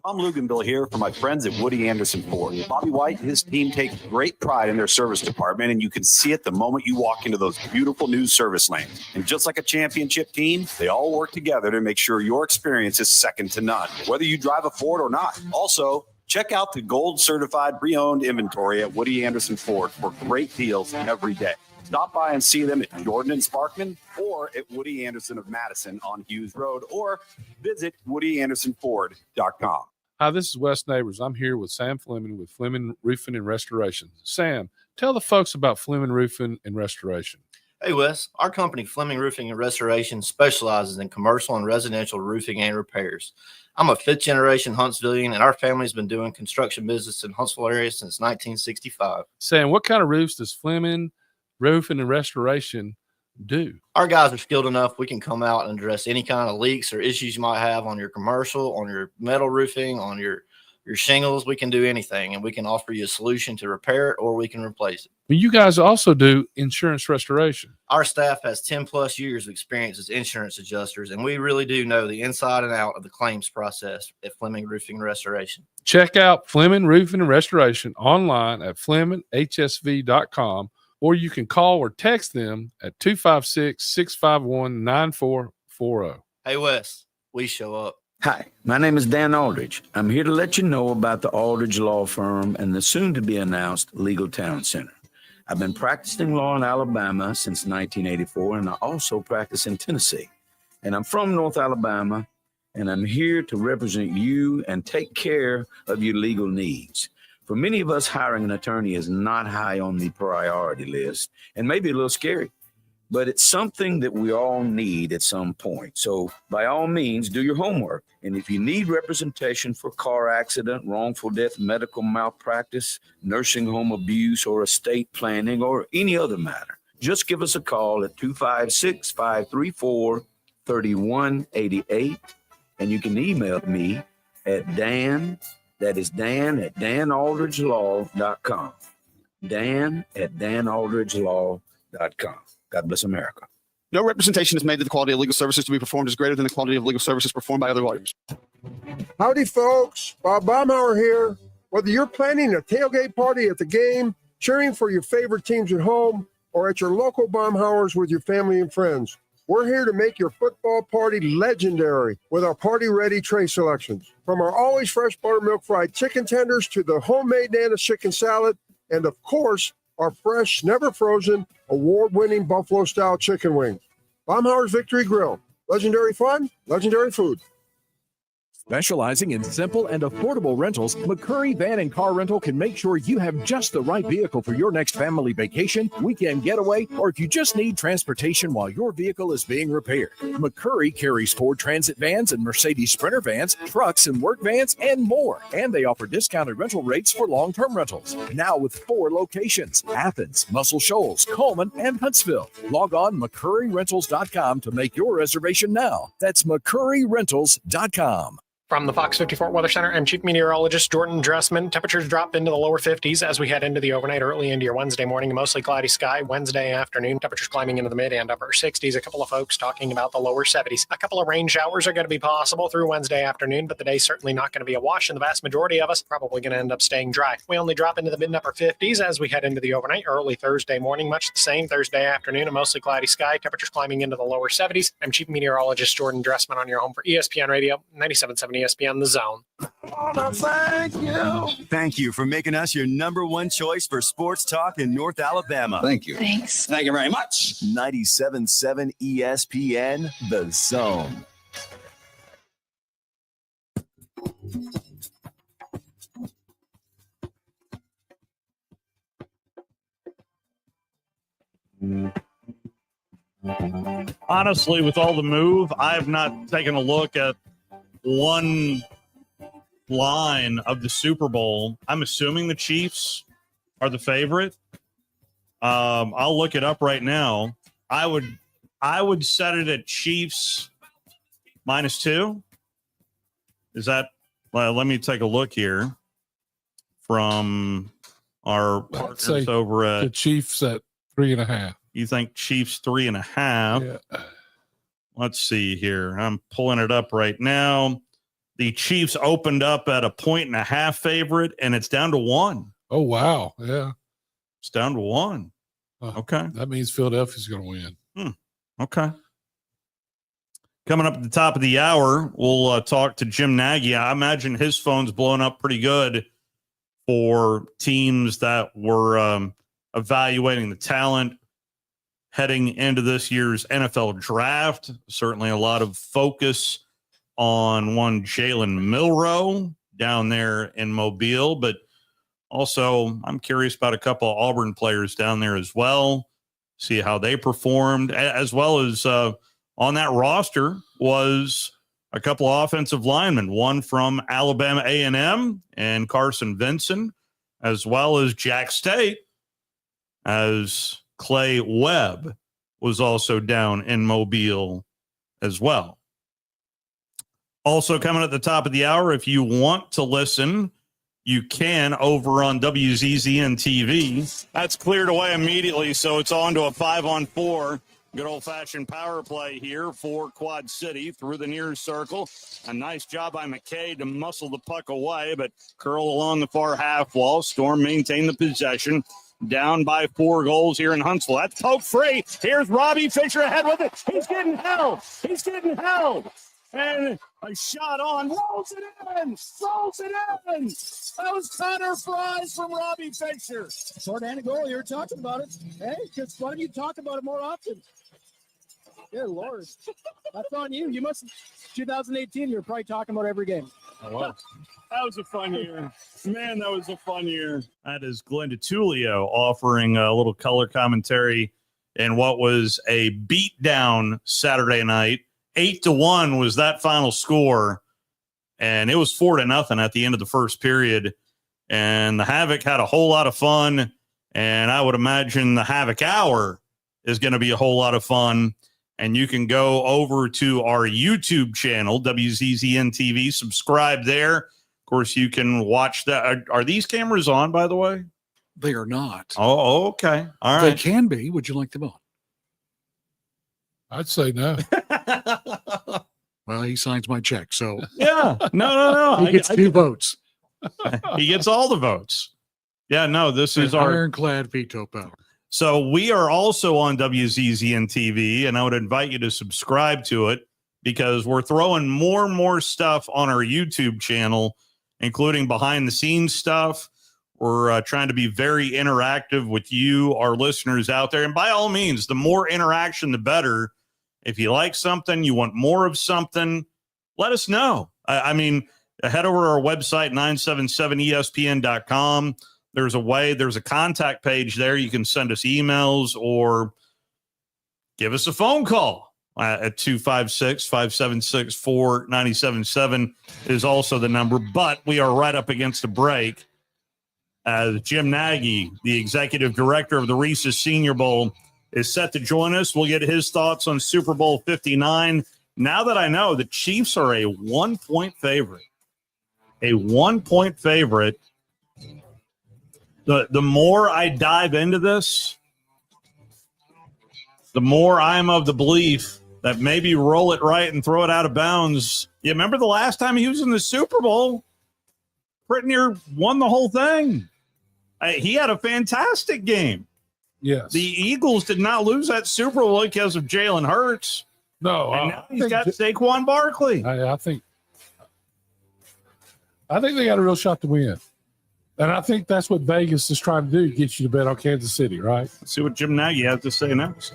I'm Luganville here for my friends at Woody Anderson Ford. Bobby White and his team take great pride in their service department, and you can see it the moment you walk into those beautiful new service lanes. And just like a championship team, they all work together to make sure your experience is second to none, whether you drive a Ford or not. Also, check out the gold certified pre-owned inventory at Woody Anderson Ford for great deals every day. Stop by and see them at Jordan and Sparkman or at Woody Anderson of Madison on Hughes Road, or visit WoodyAndersonFord.com. Hi, this is Wes Neighbors. I'm here with Sam Fleming with Fleming Roofing and Restoration. Sam, tell the folks about Fleming Roofing and Restoration. Hey, Wes. Our company, Fleming Roofing and Restoration, specializes in commercial and residential roofing and repairs. I'm a fifth-generation Huntsvillian, and our family's been doing construction business in Huntsville area since 1965. Sam, what kind of roofs does Fleming Roofing and Restoration do? Our guys are skilled enough. We can come out and address any kind of leaks or issues you might have on your commercial, on your metal roofing, on your shingles. We can do anything, and we can offer you a solution to repair it, or we can replace it. You guys also do insurance restoration. Our staff has 10 plus years of experience as insurance adjusters, and we really do know the inside and out of the claims process at Fleming Roofing and Restoration. Check out Fleming Roofing and Restoration online at FlemingHSV.com, or you can call or text them at 256-651-9440. Hey, Wes, we show up. Hi, my name is Dan Aldridge. I'm here to let you know about the Aldridge Law Firm and the soon-to-be-announced Legal Town Center. I've been practicing law in Alabama since 1984, and I also practice in Tennessee. And I'm from North Alabama, and I'm here to represent you and take care of your legal needs. For many of us, hiring an attorney is not high on the priority list and maybe a little scary, but it's something that we all need at some point. So by all means, do your homework. And if you need representation for car accident, wrongful death, medical malpractice, nursing home abuse, or estate planning, or any other matter, just give us a call at 256-534-3188. And you can email me at Dan, that is Dan at danaldridgelaw.com. Dan at danaldridgelaw.com. God bless America. No representation is made that the quality of legal services to be performed is greater than the quality of legal services performed by other lawyers. Howdy, folks. Bob Baumhauer here. Whether you're planning a tailgate party at the game, cheering for your favorite teams at home, or at your local Baumhauers with your family and friends, we're here to make your football party legendary with our party-ready tray selections. From our always fresh buttermilk fried chicken tenders to the homemade Nana's chicken salad, and of course, our fresh, never frozen, award-winning buffalo-style chicken wings. Baumhauer's Victory Grill. Legendary fun, legendary food. Specializing in simple and affordable rentals, McCurry Van and Car Rental can make sure you have just the right vehicle for your next family vacation, weekend getaway, or if you just need transportation while your vehicle is being repaired. McCurry carries Ford Transit vans and Mercedes Sprinter vans, trucks and work vans, and more. And they offer discounted rental rates for long-term rentals. Now with 4 locations: Athens, Muscle Shoals, Coleman, and Huntsville. Log on McCurryRentals.com to make your reservation now. That's McCurryRentals.com. From the Fox 54 Weather Center, I'm Chief Meteorologist Jordan Dressman. Temperatures drop into the lower 50s as we head into the overnight, early into your Wednesday morning. Mostly cloudy sky. Wednesday afternoon, temperatures climbing into the mid and upper 60s. A couple of folks talking about the lower 70s. A couple of rain showers are going to be possible through Wednesday afternoon, but the day's certainly not going to be a wash, and the vast majority of us probably going to end up staying dry. We only drop into the mid and upper 50s as we head into the overnight, early Thursday morning. Much the same. Thursday afternoon, a mostly cloudy sky. Temperatures climbing into the lower 70s. I'm Chief Meteorologist Jordan Dressman on your home for ESPN Radio, 97.7 ESPN The Zone. Thank you for making us your number one choice for sports talk in North Alabama. Thank you. Thanks. Thank you very much. 97.7 ESPN The Zone. Honestly, with all the move, I have not taken a look at one line of the Super Bowl. I'm assuming the Chiefs are the favorite. I'll look it up right now. I would set it at Chiefs -2. Is that? Well, let me take a look here from our partners over at the Chiefs at 3.5. You think Chiefs 3.5? Yeah. Let's see here. I'm pulling it up right now. The Chiefs opened up at a 1.5 favorite, and it's down to 1. Oh, wow. Yeah. It's down to 1. Okay. That means Philadelphia's going to win. Okay. Coming up at the top of the hour, we'll talk to Jim Nagy. I imagine his phone's blowing up pretty good for teams that were evaluating the talent heading into this year's NFL draft. Certainly a lot of focus on one Jalen Milroe down there in Mobile, but also I'm curious about a couple of Auburn players down there as well, see how they performed, as well as on that roster was a couple of offensive linemen, one from Alabama A&M and Carson Vinson, as well as Jack State, as Clay Webb was also down in Mobile as well. Also coming at the top of the hour, if you want to listen, you can over on WZZN TV. That's cleared away immediately, so it's on to a 5-on-4. Good old-fashioned power play here for Quad City through the near circle. A nice job by McKay to muscle the puck away, but curl along the far half wall. Storm maintain the possession. Down by 4 goals here in Huntsville. That's poke free. Here's Robbie Fisher ahead with it. He's getting held. He's getting held. And a shot on. Rolls it in. Rolls it in. That was Connor Fries from Robbie Fisher. Short and a goal. You were talking about it. Hey, because why don't you talk about it more often? Good Lord. That's on you. You must, 2018, you were probably talking about every game. That was a fun year. Man, that was a fun year. That is Glenn DeTulio offering a little color commentary in what was a beatdown Saturday night. 8-1 was that final score, and it was 4-0 at the end of the first period. And the Havoc had a whole lot of fun, and I would imagine the Havoc Hour is going to be a whole lot of fun. And you can go over to our YouTube channel, WZZN TV, subscribe there. Of course, you can watch that. Are these cameras on, by the way? They are not. Oh, okay. All right. They can be. Would you like them on? I'd say no. Well, he signs my check, so. Yeah. No. He gets 2 votes. He gets all the votes. Yeah, no, this is our ironclad veto power. So we are also on WZZN TV, and I would invite you to subscribe to it because we're throwing more and more stuff on our YouTube channel, including behind-the-scenes stuff. We're trying to be very interactive with you, our listeners out there. And by all means, the more interaction, the better. If you like something, you want more of something, let us know. I mean, head over to our website, 977ESPN.com. There's a contact page there. You can send us emails or give us a phone call at 256-576-4977 is also the number. But we are right up against a break as Jim Nagy, the executive director of the Reese's Senior Bowl, is set to join us. We'll get his thoughts on Super Bowl 59 Now that I know the Chiefs are a 1-point favorite, the more I dive into this, the more I'm of the belief that maybe roll it right and throw it out of bounds. You remember the last time he was in the Super Bowl? Prittner won the whole thing. He had a fantastic game. Yes. The Eagles did not lose that Super Bowl because of Jalen Hurts. No. And now he's got Saquon Barkley. I think they got a real shot to win. And I think that's what Vegas is trying to do, get you to bet on Kansas City, right? Let's see what Jim Nagy has to say next.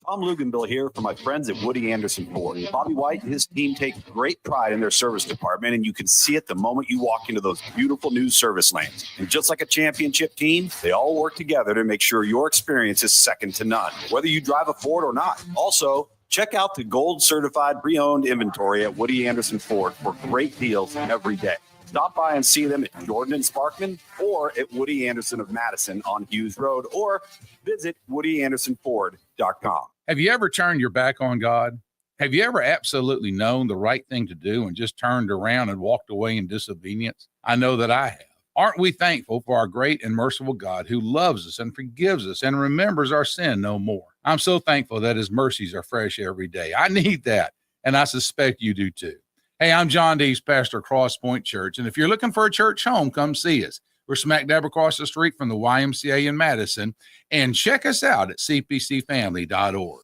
Tom Luganville here for my friends at Woody Anderson Ford. Bobby White and his team take great pride in their service department, and you can see it the moment you walk into those beautiful new service lanes. And just like a championship team, they all work together to make sure your experience is second to none, whether you drive a Ford or not. Also, check out the gold certified pre-owned inventory at Woody Anderson Ford for great deals every day. Stop by and see them at Jordan and Sparkman or at Woody Anderson of Madison on Hughes Road, or visit WoodyAndersonFord.com. Have you ever turned your back on God? Have you ever absolutely known the right thing to do and just turned around and walked away in disobedience? I know that I have. Aren't we thankful for our great and merciful God who loves us and forgives us and remembers our sin no more? I'm so thankful that his mercies are fresh every day. I need that, and I suspect you do too. Hey, I'm John Dees, pastor of Cross Point Church, and if you're looking for a church home, come see us. We're smack dab across the street from the YMCA in Madison, and check us out at cpcfamily.org.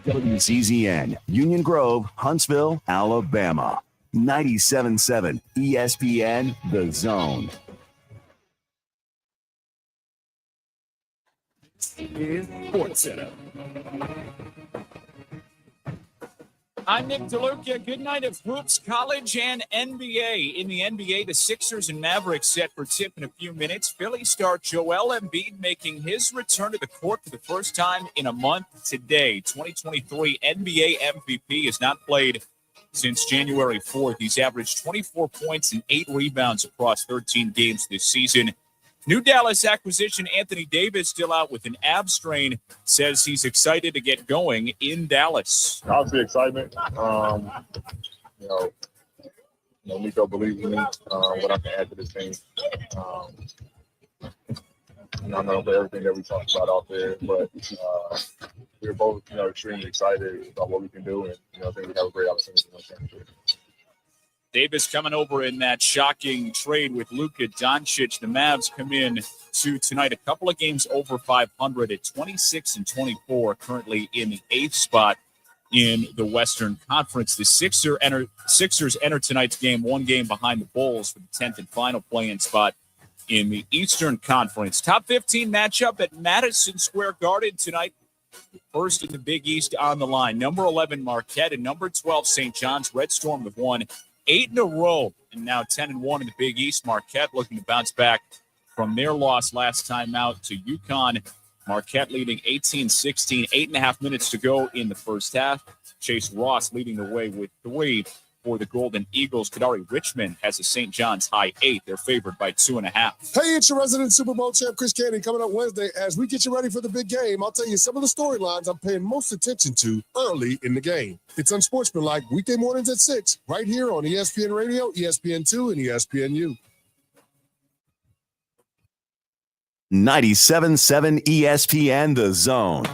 WCZN, Union Grove, Huntsville, Alabama. 97.7 ESPN, The Zone. Sports Center. I'm Nick DeLuca. Good night of hoops, college, and NBA. In the NBA, the Sixers and Mavericks set for tip in a few minutes. Philly star Joel Embiid making his return to the court for the first time in a month today. 2023 NBA MVP has not played since January 4th. He's averaged 24 points and 8 rebounds across 13 games this season. New Dallas acquisition Anthony Davis, still out with an ab strain, says he's excited to get going in Dallas. Obviously, excitement. Nico believes in me, what I can add to this team. I'm not for everything that we talked about out there, but we're both, extremely excited about what we can do, and I think we have a great opportunity in the championship. Davis coming over in that shocking trade with Luka Doncic. The Mavs come in to tonight a couple of games over 500 at 26-24, currently in the 8th spot in the Western Conference. The Sixers enter tonight's game one game behind the Bulls for the 10th and final play-in spot in the Eastern Conference. Top 15 matchup at Madison Square Garden tonight. First in the Big East on the line. Number 11, Marquette, and number 12, St. John's. Red Storm have won 8 in a row, and now 10-1 in the Big East. Marquette looking to bounce back from their loss last time out to UConn. Marquette leading 18-16, 8.5 minutes to go in the first half. Chase Ross leading the way with 3 for the Golden Eagles. Kadari Richmond has a St. John's high 8. They're favored by 2.5. Hey, it's your resident Super Bowl champ, Chris Candy, coming up Wednesday. As we get you ready for the big game, I'll tell you some of the storylines I'm paying most attention to early in the game. It's Unsportsmanlike, weekday mornings at 6, right here on ESPN Radio, ESPN2, and ESPNU. 97.7 ESPN, The Zone.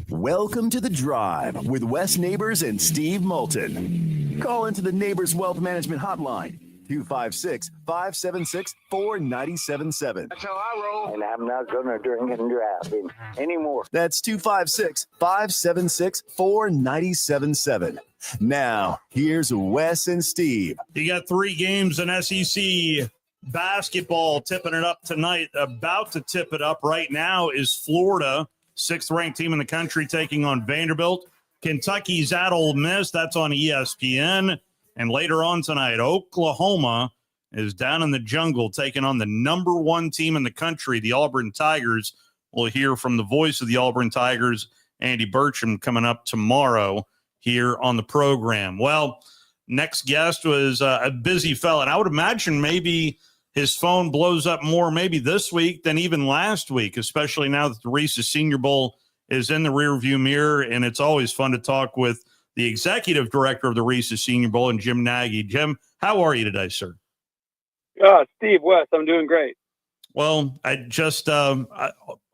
Welcome to The Drive with Wes Neighbors and Steve Moulton. Call into the Neighbors Wealth Management Hotline, 256-576-4977. That's how I roll. And I'm not going to drink and drive anymore. That's 256-576-4977. Now, here's Wes and Steve. You got 3 games in SEC basketball tipping it up tonight. About to tip it up right now is Florida, 6th-ranked team in the country, taking on Vanderbilt. Kentucky's at Ole Miss. That's on ESPN. And later on tonight, Oklahoma is down in the jungle taking on the number 1 team in the country, the Auburn Tigers. We'll hear from the voice of the Auburn Tigers, Andy Burcham, coming up tomorrow here on the program. Well, next guest was a busy fella, and I would imagine maybe his phone blows up more maybe this week than even last week, especially now that the Reese's Senior Bowl is in the rearview mirror. And it's always fun to talk with the executive director of the Reese's Senior Bowl, and Jim Nagy. Jim, how are you today, sir? Steve West, I'm doing great. Well, I just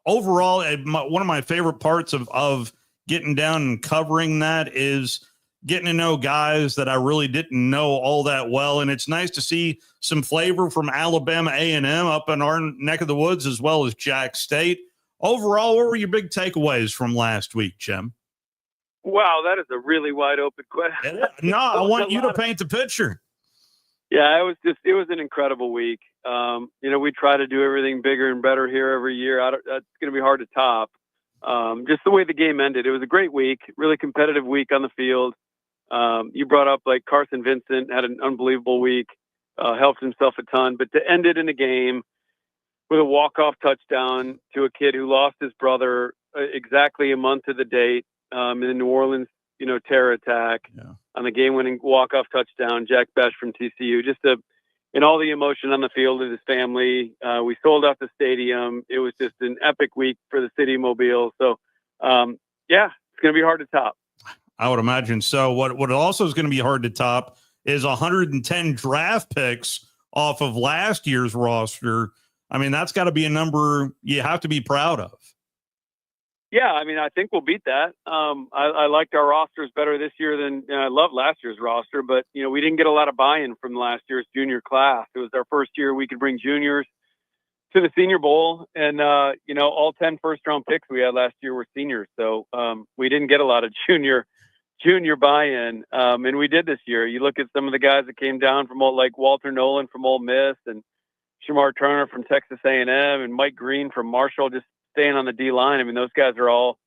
overall, one of my favorite parts of getting down and covering that is getting to know guys that I really didn't know all that well. And it's nice to see some flavor from Alabama A&M up in our neck of the woods, as well as Jack State. Overall, what were your big takeaways from last week, Jim? Wow, that is a really wide open question. No, I want you to paint the picture. Yeah, it was an incredible week. We try to do everything bigger and better here every year. That's going to be hard to top. Just the way the game ended, it was a great week, really competitive week on the field. You brought up like Carson Vincent had an unbelievable week, helped himself a ton, but to end it in a game with a walk-off touchdown to a kid who lost his brother exactly a month to the date in the New Orleans, terror attack on the game-winning walk-off touchdown, Jack Besh from TCU, and all the emotion on the field of his family. We sold out the stadium. It was just an epic week for the city of Mobile. So, it's going to be hard to top. I would imagine so. What also is going to be hard to top is 110 draft picks off of last year's roster. I mean, that's got to be a number you have to be proud of. Yeah, I mean, I think we'll beat that. I liked our rosters better this year than I loved last year's roster, but we didn't get a lot of buy-in from last year's junior class. It was our first year we could bring juniors to the Senior Bowl, and all 10 first-round picks we had last year were seniors, so we didn't get a lot of junior buy-in, and we did this year. You look at some of the guys that came down from like Walter Nolan from Ole Miss, and Shamar Turner from Texas A&M, and Mike Green from Marshall, just staying on the D line. I mean, those guys could all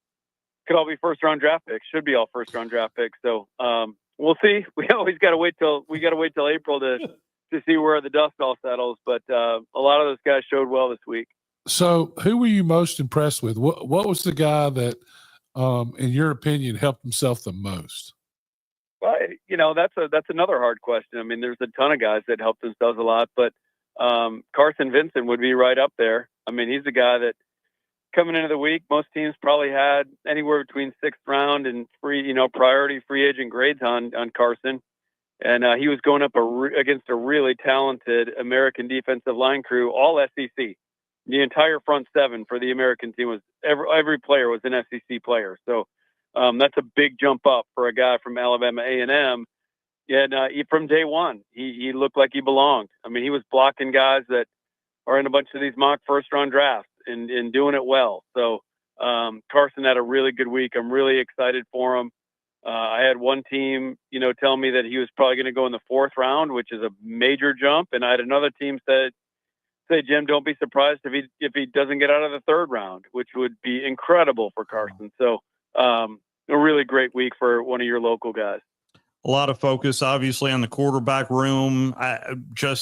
be first-round draft picks. Should be all first-round draft picks. So we'll see. We always got to wait till April to see where the dust all settles. But a lot of those guys showed well this week. So, who were you most impressed with? What was the guy that, in your opinion, helped himself the most? Well, that's another hard question. I mean, there's a ton of guys that helped themselves a lot, but Carson Vincent would be right up there. I mean, he's the guy that, coming into the week, most teams probably had anywhere between 6th round and priority free agent grades on Carson. And he was going up against a really talented American defensive line crew, all SEC. The entire front seven for the American team was every player was an SEC player. So that's a big jump up for a guy from Alabama A&M. And from day one, he looked like he belonged. I mean, he was blocking guys that are in a bunch of these mock first-round drafts and doing it well. So Carson had a really good week. I'm really excited for him. I had one team, tell me that he was probably going to go in the 4th round, which is a major jump. And I had another team say, Jim, don't be surprised if he doesn't get out of the 3rd round, which would be incredible for Carson. So a really great week for one of your local guys. A lot of focus, obviously, on the quarterback room. In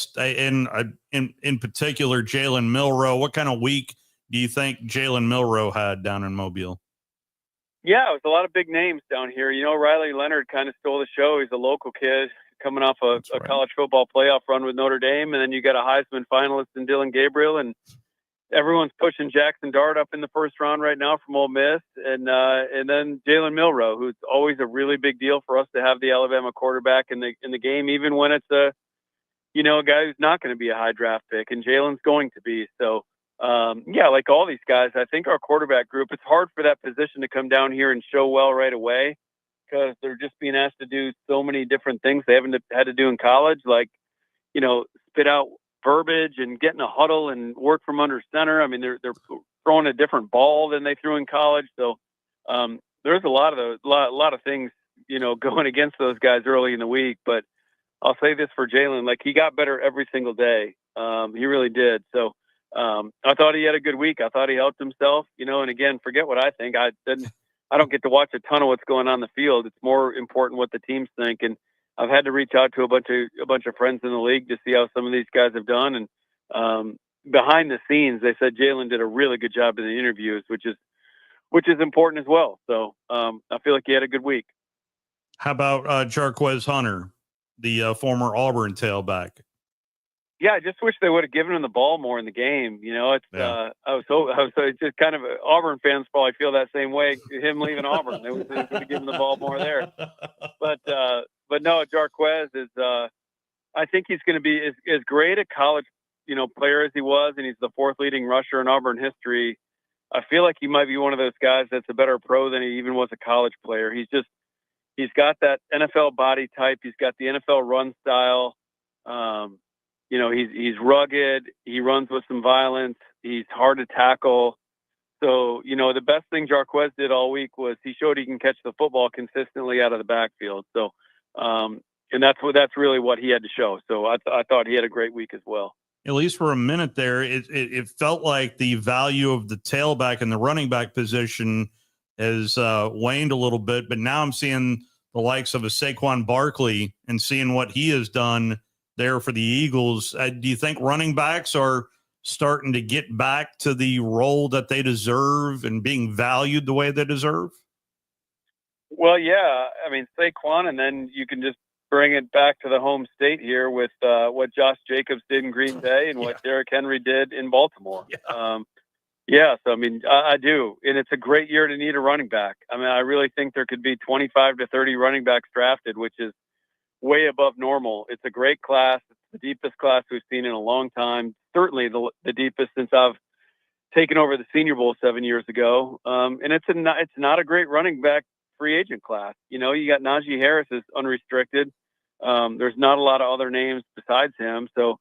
particular, Jalen Milroe. What kind of week do you think Jalen Milroe had down in Mobile? Yeah, it was a lot of big names down here. Riley Leonard kind of stole the show. He's a local kid coming off a college football playoff run with Notre Dame, and then you got a Heisman finalist in Dylan Gabriel, and everyone's pushing Jackson Dart up in the 1st round right now from Ole Miss, and then Jalen Milroe, who's always a really big deal for us to have the Alabama quarterback in the game, even when it's a guy who's not going to be a high draft pick, and Jalen's going to be. So like all these guys, I think our quarterback group, it's hard for that position to come down here and show well right away because they're just being asked to do so many different things they haven't had to do in college, like spit out verbiage and get in a huddle and work from under center. I mean, they're throwing a different ball than they threw in college. So there's a lot of things, going against those guys early in the week. But I'll say this for Jalen, like he got better every single day. He really did. So I thought he had a good week. I thought he helped himself, and again, forget what I think. I don't get to watch a ton of what's going on in the field. It's more important what the teams think. And I've had to reach out to a bunch of friends in the league to see how some of these guys have done. And behind the scenes, they said Jalen did a really good job in the interviews, which is important as well. So I feel like he had a good week. How about Jarquez Hunter, the former Auburn tailback? Yeah, I just wish they would have given him the ball more in the game. You know, it's I was just kind of Auburn fans probably feel that same way. Him leaving Auburn, they would have given the ball more there. But no, Jarquez is. I think he's going to be as great a college, player as he was, and he's the fourth leading rusher in Auburn history. I feel like he might be one of those guys that's a better pro than he even was a college player. He's got that NFL body type. He's got the NFL run style. He's rugged. He runs with some violence. He's hard to tackle. So, the best thing Jarquez did all week was he showed he can catch the football consistently out of the backfield. So, and that's really what he had to show. So I thought he had a great week as well. At least for a minute there, it felt like the value of the tailback and the running back position has waned a little bit. But now I'm seeing the likes of a Saquon Barkley and seeing what he has done there for the Eagles. Do you think running backs are starting to get back to the role that they deserve and being valued the way they deserve? Well, yeah. I mean, Saquon, and then you can just bring it back to the home state here with what Josh Jacobs did in Green Bay and what Derrick Henry did in Baltimore. So, I mean, I do. And it's a great year to need a running back. I mean, I really think there could be 25 to 30 running backs drafted, which is way above normal. It's a great class. It's the deepest class we've seen in a long time. Certainly the deepest since I've taken over the Senior Bowl 7 years ago. And it's not a great running back free agent class. You got Najee Harris is unrestricted. There's not a lot of other names besides him. So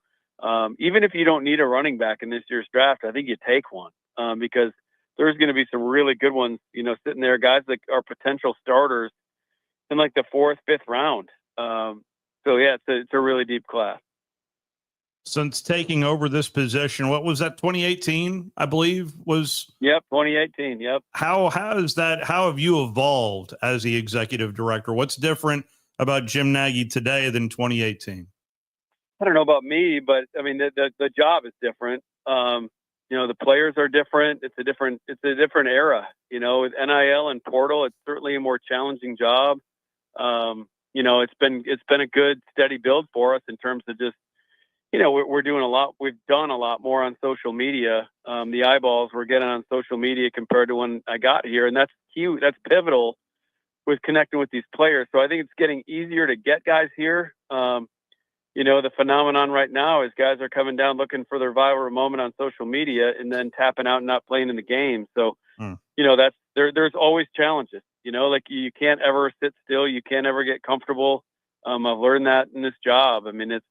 even if you don't need a running back in this year's draft, I think you take one because there's going to be some really good ones, sitting there, guys that are potential starters in like the 4th, 5th round. It's a really deep class. Since taking over this position, what was that, 2018, I believe was? Yep, 2018, yep. How have you evolved as the executive director? What's different about Jim Nagy today than 2018? I don't know about me, but I mean, the job is different. The players are different. It's a different era, with NIL and portal. It's certainly a more challenging job. It's been a good steady build for us in terms of just, we're doing a lot. We've done a lot more on social media. The eyeballs we're getting on social media compared to when I got here. And that's huge. That's pivotal with connecting with these players. So I think it's getting easier to get guys here. The phenomenon right now is guys are coming down looking for their viral moment on social media and then tapping out and not playing in the game. So, there's always challenges, like you can't ever sit still. You can't ever get comfortable. I've learned that in this job. I mean, it's,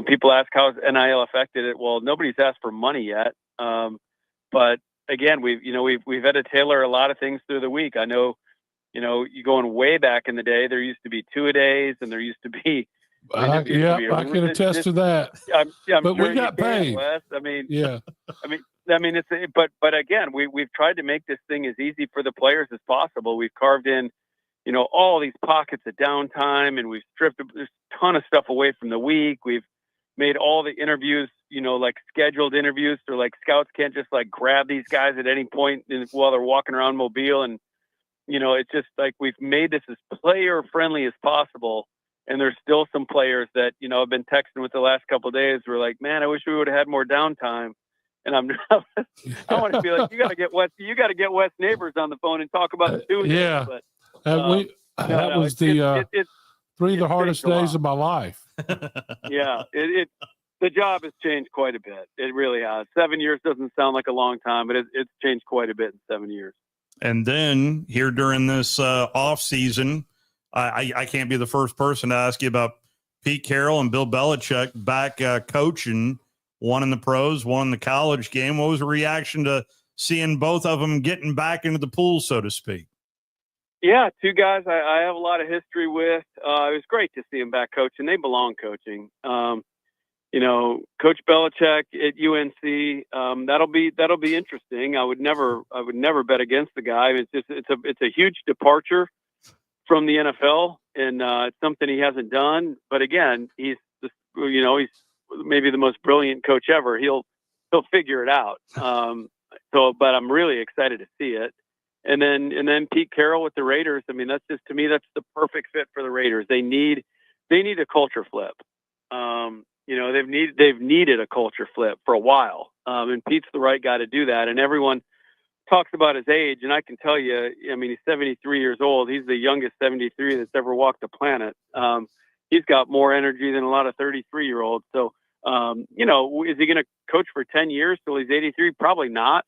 people ask how NIL affected it. Well, nobody's asked for money yet. But again, we've had to tailor a lot of things through the week. I know, you going way back in the day, there used to be 2-a-days and there used to be. I can attest to that. I'm but sure we got paid. Wes. I mean, yeah. I mean, but again, we've tried to make this thing as easy for the players as possible. We've carved in, all these pockets of downtime, and we've stripped a ton of stuff away from the week. We've made all the interviews, like scheduled interviews, so like scouts can't just like grab these guys at any point while they're walking around Mobile. And, it's just like we've made this as player friendly as possible. And there's still some players that, I've been texting with the last couple of days. We're like, man, I wish we would have had more downtime. And I want to be like, you got to get Wes Neighbors on the phone and talk about the 2-a-days. Yeah. But, that was the 3 of the hardest days of my life. Yeah. The job has changed quite a bit. It really has. 7 years doesn't sound like a long time, but it's changed quite a bit in 7 years. And then here during this off season, I can't be the first person to ask you about Pete Carroll and Bill Belichick back coaching, one in the pros, one in the college game. What was the reaction to seeing both of them getting back into the pool, so to speak? Yeah, 2 guys I have a lot of history with. It was great to see them back coaching. They belong coaching. Coach Belichick at UNC, that'll be interesting. I would never bet against the guy. It's a huge departure from the NFL, and it's something he hasn't done. But again, he's maybe the most brilliant coach ever. He'll figure it out. But I'm really excited to see it. And then Pete Carroll with the Raiders. I mean, to me, that's the perfect fit for the Raiders. They need a culture flip. They've needed a culture flip for a while. And Pete's the right guy to do that. And everyone talks about his age, and I can tell you, he's 73 years old. He's the youngest 73 that's ever walked the planet. He's got more energy than a lot of 33-year-olds. So, is he going to coach for 10 years till he's 83? Probably not.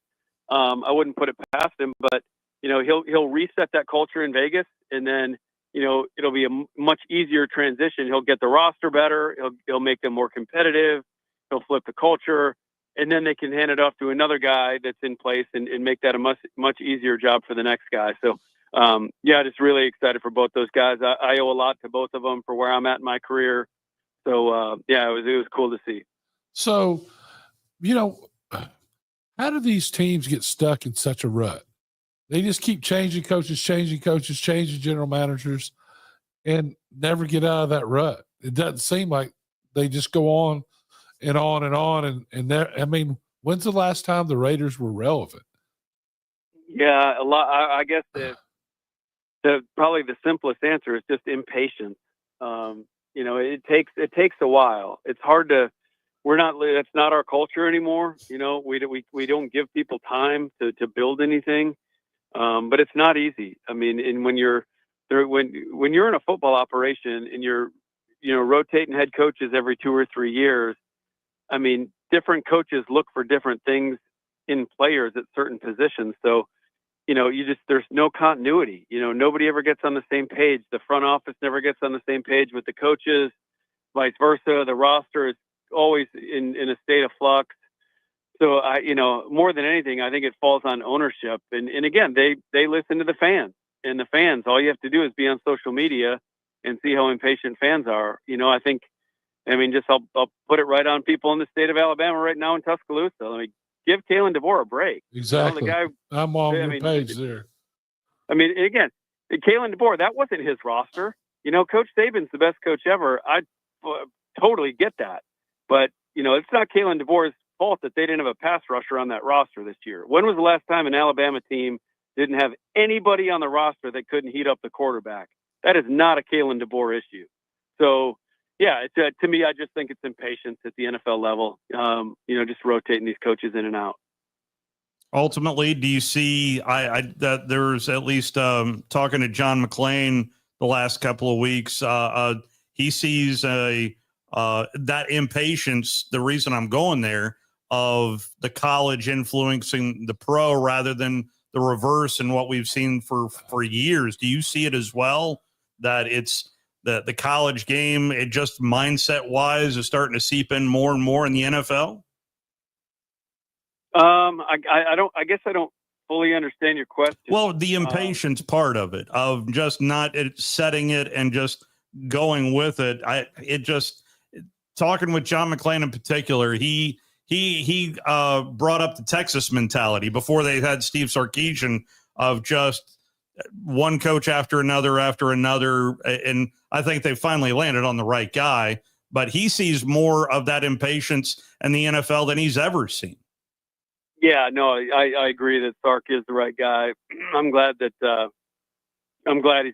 I wouldn't put it past him, but he'll reset that culture in Vegas, and then it'll be a much easier transition. He'll get the roster better. He'll make them more competitive. He'll flip the culture, and then they can hand it off to another guy that's in place and make that a much easier job for the next guy. So, just really excited for both those guys. I owe a lot to both of them for where I'm at in my career. So, it was cool to see. So, how do these teams get stuck in such a rut? They just keep changing coaches, changing general managers, and never get out of that rut. It doesn't seem like they just go on and on and on. And when's the last time the Raiders were relevant? Yeah, a lot. I guess probably the simplest answer is just impatience. It takes a while. It's hard to. That's not our culture anymore. We don't give people time to build anything. But it's not easy. And when you're in a football operation and you're, rotating head coaches every 2 or 3 years, different coaches look for different things in players at certain positions. So, there's no continuity. Nobody ever gets on the same page. The front office never gets on the same page with the coaches, vice versa. The roster is always in a state of flux. So more than anything, I think it falls on ownership. And again, they listen to the fans, and the fans, all you have to do is be on social media and see how impatient fans are. I'll put it right on people in the state of Alabama right now in Tuscaloosa. Give Kalen DeBoer a break. Exactly. The guy, I'm on your page there. Again, Kalen DeBoer, that wasn't his roster. Coach Saban's the best coach ever. I totally get that. But, it's not Kalen DeBoer's fault that they didn't have a pass rusher on that roster this year. When was the last time an Alabama team didn't have anybody on the roster that couldn't heat up the quarterback? That is not a Kalen DeBoer issue. So, to me, I just think it's impatience at the NFL level, just rotating these coaches in and out. Ultimately, do you see that there's at least talking to John McClain the last couple of weeks, he sees that impatience, the reason I'm going there, of the college influencing the pro rather than the reverse and what we've seen for years. Do you see it as well, that it's the college game, it just mindset wise is starting to seep in more and more in the NFL? I guess I don't fully understand your question. Well, the impatience part of it, of just not setting it and just going with it. Talking with John McClain in particular, he brought up the Texas mentality before they had Steve Sarkisian, of just one coach after another. And I think they finally landed on the right guy, but he sees more of that impatience in the NFL than he's ever seen. Yeah, no, I agree that Sark is the right guy. I'm glad he's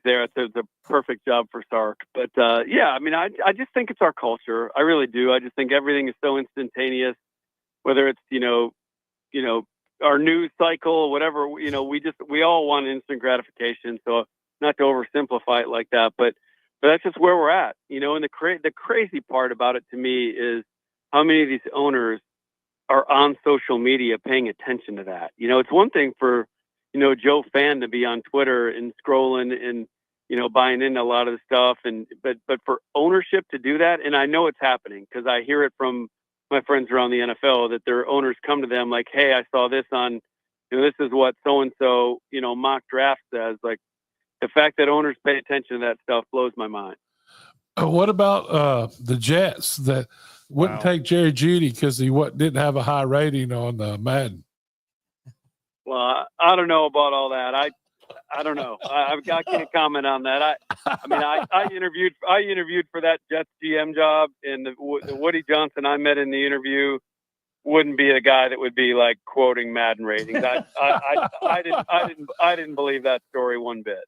there. It's a perfect job for Sark. But I just think it's our culture. I really do. I just think everything is so instantaneous, whether it's, our news cycle, whatever, we all want instant gratification. So not to oversimplify it like that, but that's just where we're at, and the crazy part about it to me is how many of these owners are on social media paying attention to that. It's one thing for, Joe Fan to be on Twitter and scrolling and, buying into a lot of the stuff. But for ownership to do that, and I know it's happening because I hear it from my friends around the NFL that their owners come to them like, hey, I saw this on, this is what so-and-so, mock draft says. Like, the fact that owners pay attention to that stuff blows my mind. What about the Jets that wouldn't take Jerry Jeudy because he didn't have a high rating on Madden? Well, I don't know about all that. I don't know. I can't comment on that. I interviewed for that Jets GM job, and the Woody Johnson I met in the interview wouldn't be a guy that would be like quoting Madden ratings. I didn't believe that story one bit.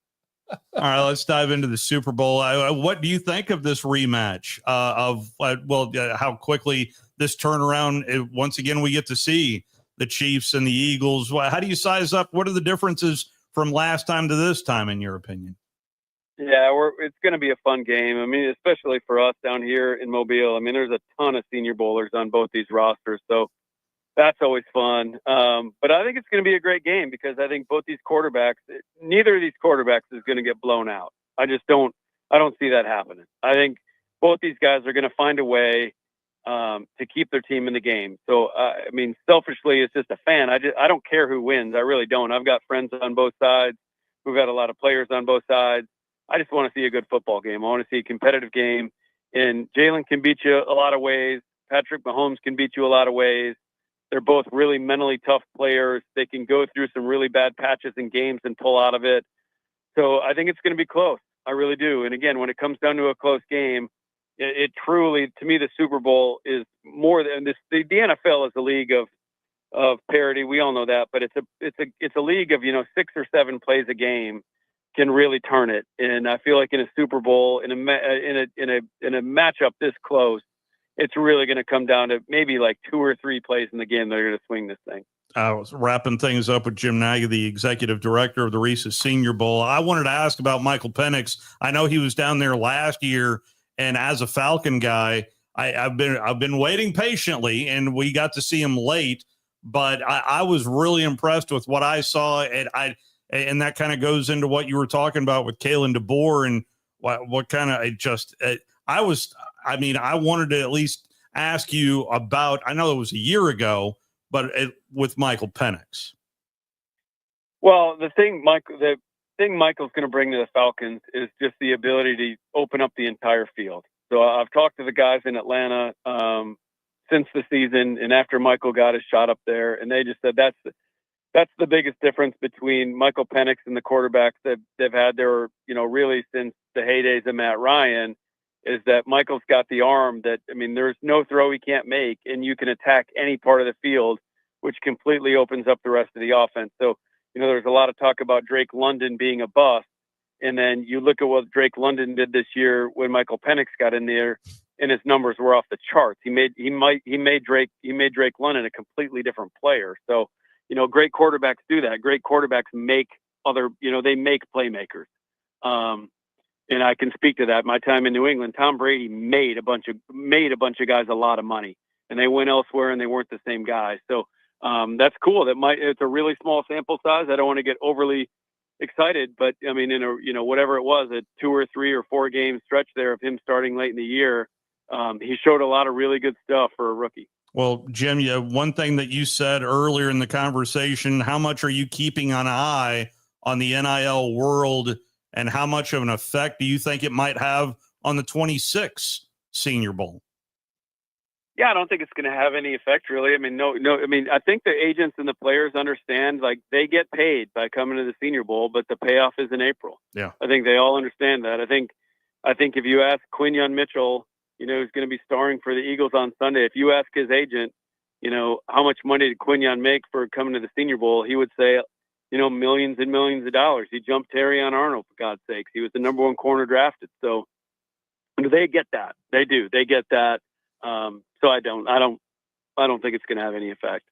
All right, let's dive into the Super Bowl. What do you think of this rematch how quickly this turnaround, once again, we get to see the Chiefs and the Eagles. How do you size up? What are the differences from last time to this time, in your opinion? Yeah, it's going to be a fun game. I mean, especially for us down here in Mobile. I mean, there's a ton of Senior Bowlers on both these rosters, so that's always fun. But I think it's going to be a great game because I think both these quarterbacks, neither of these quarterbacks is going to get blown out. I don't see that happening. I think both these guys are going to find a way to keep their team in the game. So, I mean, selfishly, as just a fan, I don't care who wins. I really don't. I've got friends on both sides. We've got a lot of players on both sides. I just want to see a good football game. I want to see a competitive game. And Jalen can beat you a lot of ways. Patrick Mahomes can beat you a lot of ways. They're both really mentally tough players. They can go through some really bad patches in games and pull out of it. So I think it's going to be close. I really do. And again, when it comes down to a close game, it truly, to me, the Super Bowl is more than this. The NFL is a league of parity. We all know that, but it's a league of 6 or 7 plays a game can really turn it. And I feel like in a Super Bowl, in a matchup this close, it's really going to come down to maybe like 2 or 3 plays in the game that are going to swing this thing. I was wrapping things up with Jim Nagy, the executive director of the Reese's Senior Bowl. I wanted to ask about Michael Penix. I know he was down there last year, and as a Falcon guy, I've been waiting patiently, and we got to see him late. But I was really impressed with what I saw, and that kind of goes into what you were talking about with Kalen DeBoer and what kind of I wanted to at least ask you about, I know it was a year ago, but with Michael Penix. Well, the thing Michael's going to bring to the Falcons is just the ability to open up the entire field. So I've talked to the guys in Atlanta since the season and after Michael got his shot up there, and they just said that's the biggest difference between Michael Penix and the quarterbacks that they've had there, really since the heydays of Matt Ryan, is that Michael's got the arm that, I mean, there's no throw he can't make, and you can attack any part of the field, which completely opens up the rest of the offense. So, there's a lot of talk about Drake London being a bust, and then you look at what Drake London did this year when Michael Penix got in there, and his numbers were off the charts. He made Drake London a completely different player. So, great quarterbacks do that. Great quarterbacks make they make playmakers. And I can speak to that. My time in New England, Tom Brady made a bunch of guys a lot of money, and they went elsewhere and they weren't the same guys. So that's cool. It's a really small sample size. I don't want to get overly excited, but I mean, in a whatever it was, a 2 or 3 or 4 game stretch there of him starting late in the year, he showed a lot of really good stuff for a rookie. Well, Jim, one thing that you said earlier in the conversation, how much are you keeping an eye on the NIL world, and how much of an effect do you think it might have on the 26 Senior Bowl? Yeah, I don't think it's going to have any effect, really. I mean, no. I mean, I think the agents and the players understand, like, they get paid by coming to the Senior Bowl, but the payoff is in April. Yeah, I think they all understand that. I think if you ask Quinyon Mitchell, who's going to be starring for the Eagles on Sunday, if you ask his agent, how much money did Quinyon make for coming to the Senior Bowl, he would say, millions and millions of dollars. He jumped Terrion Arnold, for God's sakes. He was the number 1 corner drafted. So they get that. They do. They get that. So I don't think it's going to have any effect.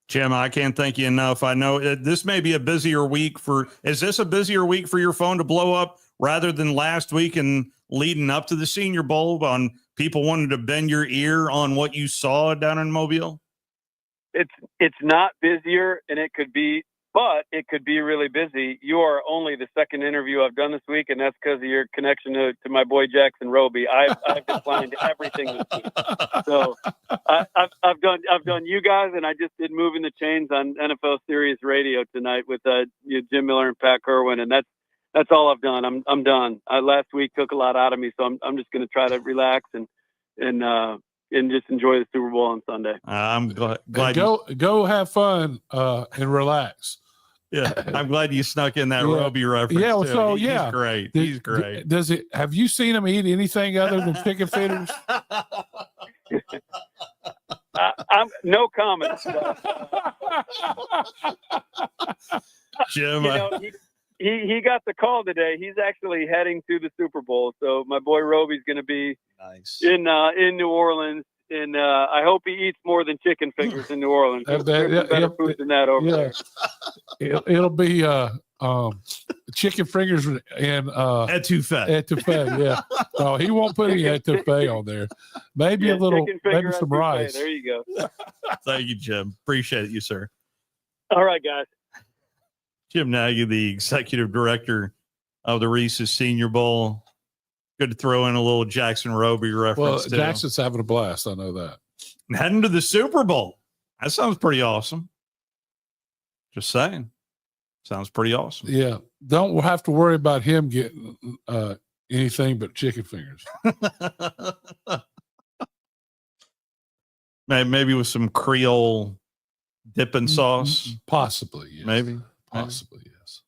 Jim, I can't thank you enough. I know this may be a busier week is this a busier week for your phone to blow up rather than last week and leading up to the Senior Bowl on people wanting to bend your ear on what you saw down in Mobile? It's not busier, and it could be, but it could be really busy. You are only the second interview I've done this week, and that's because of your connection to my boy Jackson Roby. I've declined everything this week. So I've done you guys, and I just did Moving the Chains on NFL Sirius Radio tonight with Jim Miller and Pat Kerwin, and that's all I've done. I'm done. Last week took a lot out of me, so I'm just going to try to relax and just enjoy the Super Bowl on Sunday. I'm glad. Go have fun and relax. Yeah, I'm glad you snuck in that Roby reference. Yeah, too. so He's great. He's great. Have you seen him eat anything other than chicken fingers? I'm no comment. Jim, he got the call today. He's actually heading to the Super Bowl. So my boy Roby's going to be in New Orleans. And I hope he eats more than chicken fingers in New Orleans. There's better food than that over there. It'll be chicken fingers and etouffee. Yeah. No, he won't put any etouffee on there. Maybe a little, maybe some etouffee. rice. There you go. Thank you, Jim. Appreciate you, sir. All right, guys. Jim Nagy, the executive director of the Reese's Senior Bowl. Good to throw in a little Jackson Roby reference. Well, too. Jackson's having a blast. I know that. Heading to the Super Bowl. That sounds pretty awesome. Just saying. Sounds pretty awesome. Yeah. Don't have to worry about him getting anything but chicken fingers. Maybe with some Creole dipping sauce. Possibly, yes. Maybe. Possibly, yes.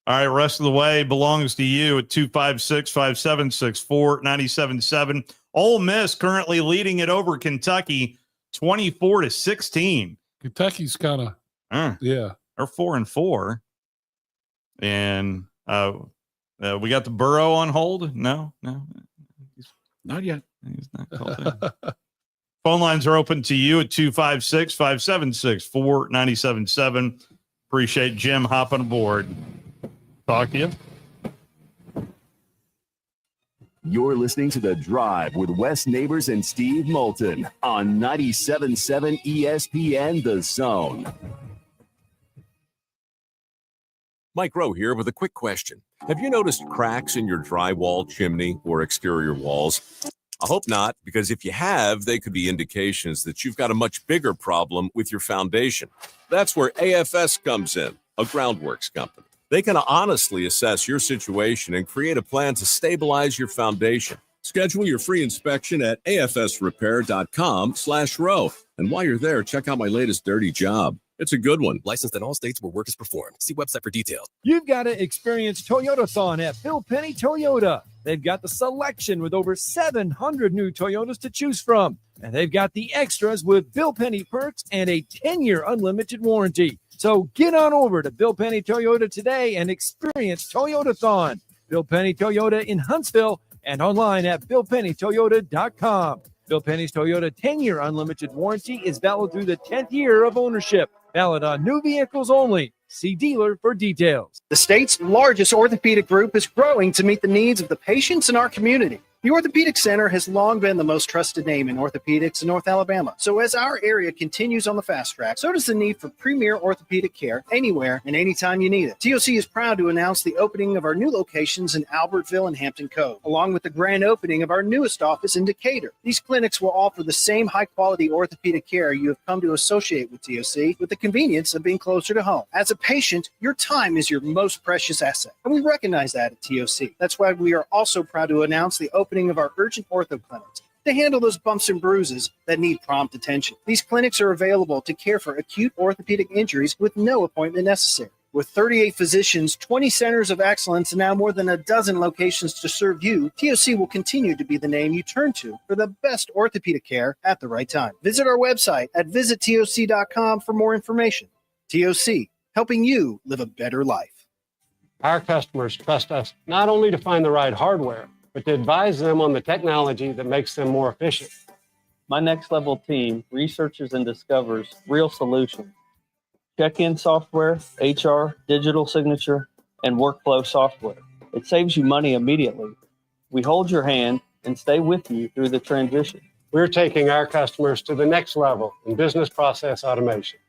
All right, rest of the way belongs to you at 256-576-4977. Ole Miss currently leading it over Kentucky 24-16. Kentucky's kind of yeah. They're 4-4. And we got the Burrow on hold. No. Not yet. He's not called in. Phone lines are open to you at 256-576-4977. Appreciate Jim hopping aboard. Talk to you. You're listening to The Drive with Wes Neighbors and Steve Moulton on 97.7 ESPN The Zone. Mike Rowe here with a quick question. Have you noticed cracks in your drywall, chimney, or exterior walls? I hope not, because if you have, they could be indications that you've got a much bigger problem with your foundation. That's where AFS comes in, a groundworks company. They can honestly assess your situation and create a plan to stabilize your foundation. Schedule your free inspection at afsrepair.com/row. And while you're there, check out my latest dirty job. It's a good one. Licensed in all states where work is performed. See website for details. You've got to experience Toyotathon at Bill Penny Toyota. They've got the selection with over 700 new Toyotas to choose from. And they've got the extras with Bill Penny perks and a 10-year unlimited warranty. So get on over to Bill Penny Toyota today and experience Toyotathon. Bill Penny Toyota in Huntsville and online at BillPennyToyota.com. Bill Penny's Toyota 10-year unlimited warranty is valid through the 10th year of ownership. Valid on new vehicles only. See dealer for details. The state's largest orthopedic group is growing to meet the needs of the patients in our community. The Orthopedic Center has long been the most trusted name in orthopedics in North Alabama. So as our area continues on the fast track, so does the need for premier orthopedic care anywhere and anytime you need it. TOC is proud to announce the opening of our new locations in Albertville and Hampton Cove, along with the grand opening of our newest office in Decatur. These clinics will offer the same high-quality orthopedic care you have come to associate with TOC with the convenience of being closer to home. As a patient, your time is your most precious asset, and we recognize that at TOC. That's why we are also proud to announce the opening of our urgent ortho clinics to handle those bumps and bruises that need prompt attention. These clinics are available to care for acute orthopedic injuries with no appointment necessary. With 38 physicians, 20 centers of excellence, and now more than a dozen locations to serve you, TOC will continue to be the name you turn to for the best orthopedic care at the right time. Visit our website at visittoc.com for more information. TOC, helping you live a better life. Our customers trust us not only to find the right hardware, but to advise them on the technology that makes them more efficient. My Next Level team researches and discovers real solutions. Check-in software, HR, digital signature, and workflow software. It saves you money immediately. We hold your hand and stay with you through the transition. We're taking our customers to the next level in business process automation.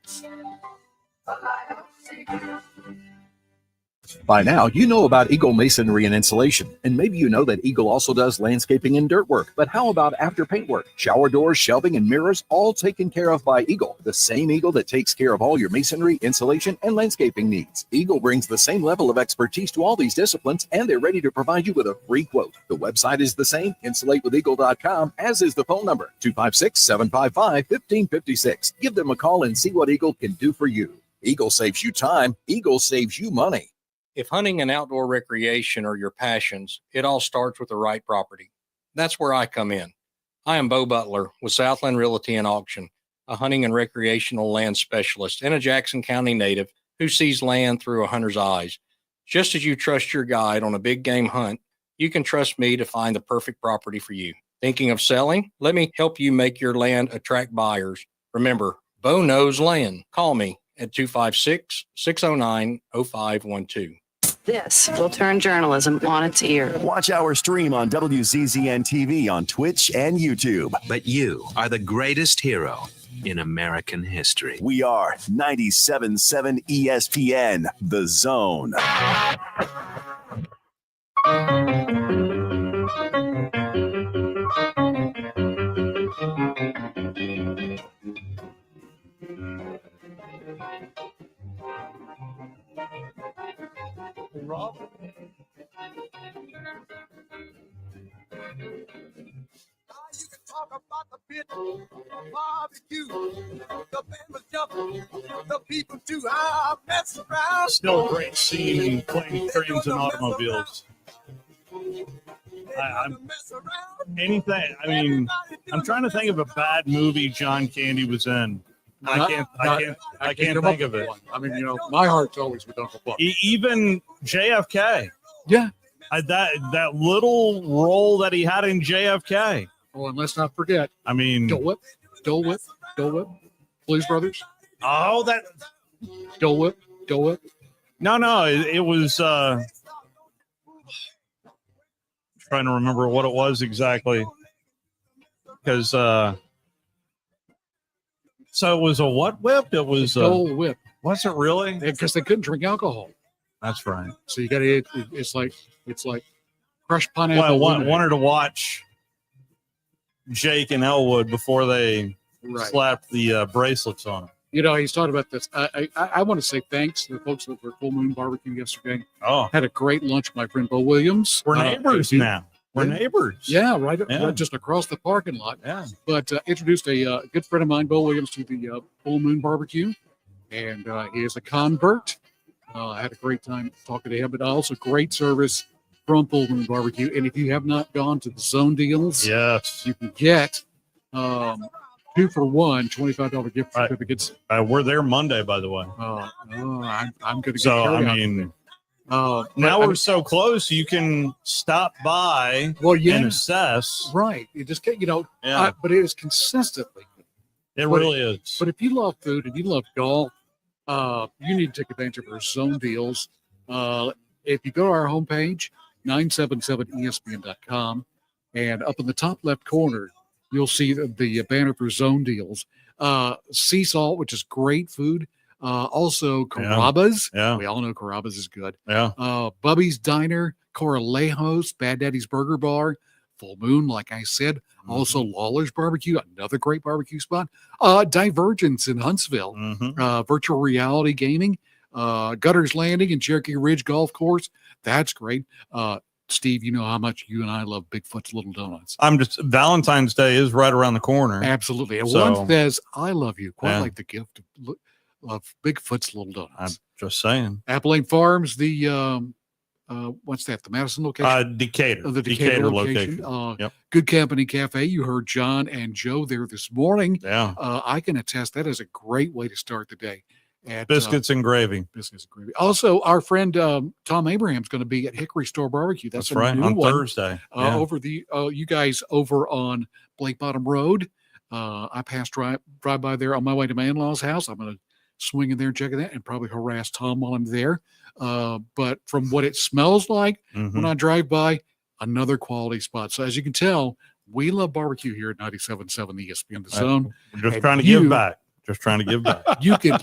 By now, you know about Eagle Masonry and Insulation, and maybe you know that Eagle also does landscaping and dirt work. But how about after paint work? Shower doors, shelving, and mirrors, all taken care of by Eagle, the same Eagle that takes care of all your masonry, insulation, and landscaping needs. Eagle brings the same level of expertise to all these disciplines, and they're ready to provide you with a free quote. The website is the same, insulatewitheagle.com, as is the phone number, 256-755-1556. Give them a call and see what Eagle can do for you. Eagle saves you time. Eagle saves you money. If hunting and outdoor recreation are your passions, it all starts with the right property. That's where I come in. I am Bo Butler with Southland Realty and Auction, a hunting and recreational land specialist and a Jackson County native who sees land through a hunter's eyes. Just as you trust your guide on a big game hunt, you can trust me to find the perfect property for you. Thinking of selling? Let me help you make your land attract buyers. Remember, Bo knows land. Call me at 256-609-0512. This will turn journalism on its ear. Watch our stream on WZZN TV on Twitch and YouTube. But you are the greatest hero in American history. We are 97.7 ESPN, The Zone. Rob? You can talk about the pit, barbecue, the band was jumping, the people too. I mess around. Still a great scene in Playing Trains and Automobiles. Anything. I mean, I'm trying to think of a bad movie John Candy was in. I can't think of it. I mean, you know, my heart's always with Uncle Buck. Even JFK. Yeah. That little role that he had in JFK. Oh, and let's not forget. I mean, Dole Whip, Blues Brothers. Oh, that Dole Whip. No, it was. Trying to remember what it was exactly, because so it was a what whip? It was Dole Whip. Was it really? Because they couldn't drink alcohol. That's right. So you got to. It's like crushed pineapple. Well, I wanted to watch Jake and Elwood before they slapped the bracelets on him. You know, he's talking about this. I want to say thanks to the folks that were at Full Moon Barbecue yesterday. Oh, had a great lunch with my friend Bo Williams. We're neighbors now. We're neighbors. Yeah, right just across the parking lot. Yeah. But introduced a good friend of mine, Bo Williams, to the Full Moon Barbecue. And he is a convert. I had a great time talking to him, but also great service from Full Moon Barbecue. And if you have not gone to the Zone Deals, yes, you can get 2-for-1 $25 gift certificates. We're there Monday, by the way. I'm going to get so. carried I out mean, now we're so close. You can stop by. And assess. Right. You just get, Yeah. But it is consistently. It really is. But if you love food and you love golf, you need to take advantage of our Zone Deals. If you go to our homepage, 977ESPN.com, and up in the top left corner, you'll see the banner for Zone Deals. Sea salt, which is great food. Also, Carrabba's. Yeah. We all know Carrabba's is good. Yeah. Bubby's Diner, Coralejos, Bad Daddy's Burger Bar, Full Moon, like I said. Also, Lawler's Barbecue, another great barbecue spot. Divergence in Huntsville. Virtual reality gaming. Gutters Landing and Cherokee Ridge Golf Course. That's great. Steve, you know how much you and I love Bigfoot's Little Donuts. Valentine's Day is right around the corner. Absolutely. And one says, I love you, quite like the gift of Bigfoot's Little Donuts. I'm just saying. Apple Lane Farms, the what's that? The Madison location? Decatur. The Decatur location. Yep. Good Company Cafe. You heard John and Joe there this morning. Yeah. I can attest that is a great way to start the day. Biscuits and gravy. Biscuits and gravy. Also, our friend Tom Abraham's going to be at Hickory Store Barbecue. That's a right new on one. Thursday. Over the you guys over on Blake Bottom Road. I passed drive by there on my way to my in-laws' house. I'm going to swing in there and check that and probably harass Tom while I'm there. But from what it smells like when I drive by, another quality spot. So as you can tell, we love barbecue here at 97.7 ESPN The Zone. We're just trying to give back. Just trying to give back. You can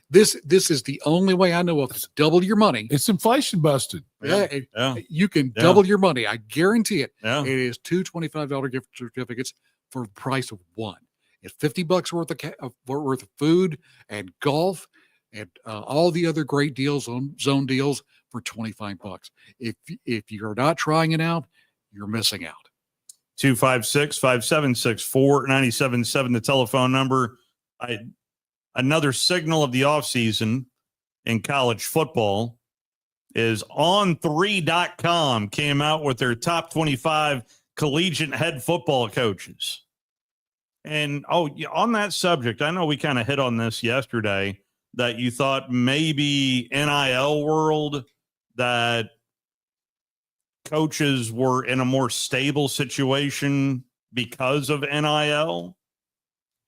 this is the only way I know of to double your money. It's inflation busted. Yeah. You can double your money. I guarantee it. Yeah. It is two $25 gift certificates for the price of one. It's $50 worth of food and golf and all the other great deals on Zone Deals for $25. If you're not trying it out, you're missing out. 256-576-4977, the telephone number. Another signal of the offseason in college football is On3.com came out with their top 25 collegiate head football coaches. And, on that subject, I know we kind of hit on this yesterday, that you thought maybe NIL world that coaches were in a more stable situation because of NIL.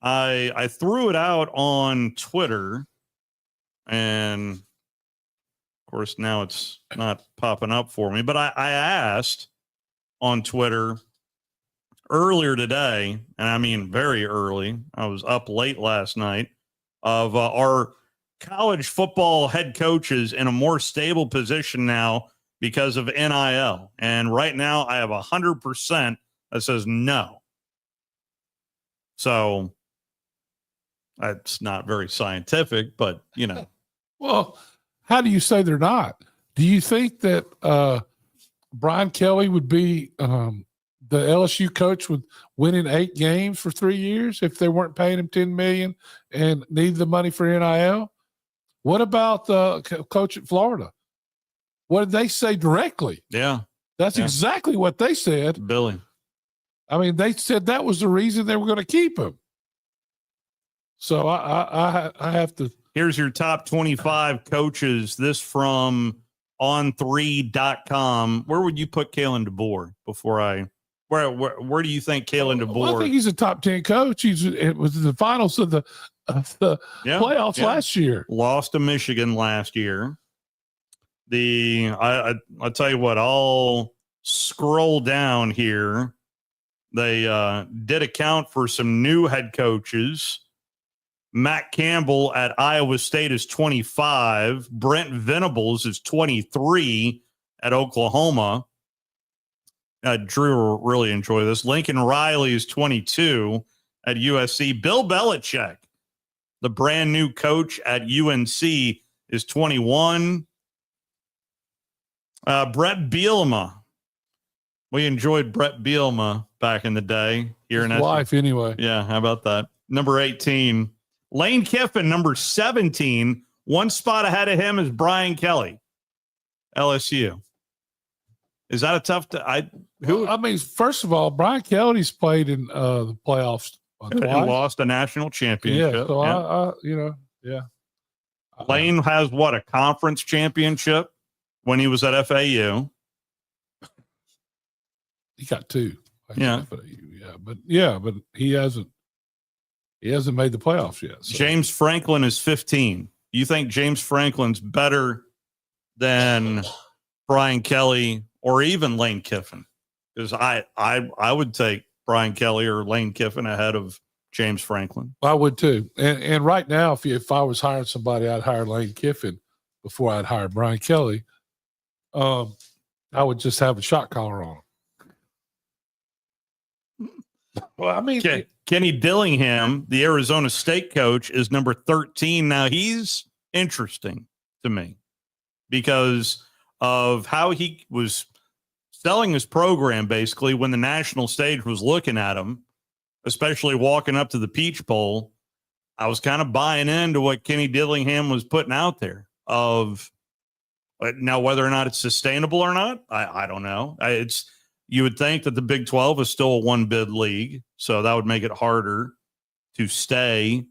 I threw it out on Twitter, and of course now it's not popping up for me, but I asked on Twitter earlier today, and I mean very early, I was up late last night, of our college football head coaches in a more stable position now because of NIL. And right now I have 100% that says no. So that's not very scientific, but you know. Well, how do you say they're not? Do you think that Brian Kelly would be the LSU coach with winning 8 games for 3 years if they weren't paying him $10 million and need the money for NIL? What about the coach at Florida? What did they say directly? Yeah. That's exactly what they said. Billy. I mean, they said that was the reason they were going to keep him. So I have to. Here's your top 25 coaches. This from on3.com. Where would you put Kalen DeBoer before I where do you think Kalen DeBoer? Well, I think he's a top 10 coach. It was the finals of the playoffs last year. Lost to Michigan last year. I'll tell you what, I'll scroll down here. They did account for some new head coaches. Matt Campbell at Iowa State is 25. Brent Venables is 23 at Oklahoma. Drew will really enjoy this. Lincoln Riley is 22 at USC. Bill Belichick, the brand new coach at UNC, is 21. Brett Bielema. We enjoyed Brett Bielema back in the day. Here in life, anyway. Yeah, how about that? Number 18. Lane Kiffin, number 17. One spot ahead of him is Brian Kelly, LSU. Is that a tough? I mean, first of all, Brian Kelly's played in the playoffs and lost a national championship. Yeah, so yeah. Lane has what, a conference championship when he was at FAU. He got 2. Yeah, but he hasn't made the playoffs yet. So. James Franklin is 15. You think James Franklin's better than Brian Kelly or even Lane Kiffin? Because I would take Brian Kelly or Lane Kiffin ahead of James Franklin. I would too. And right now, if I was hiring somebody, I'd hire Lane Kiffin before I'd hire Brian Kelly. I would just have a shot collar on him. Well, I mean, Kenny Dillingham, the Arizona State coach, is number 13. Now, he's interesting to me because of how he was selling his program, basically, when the national stage was looking at him, especially walking up to the Peach Bowl. I was kind of buying into what Kenny Dillingham was putting out there. Now, whether or not it's sustainable or not, I don't know. You would think that the Big 12 is still a one-bid league, so that would make it harder to stay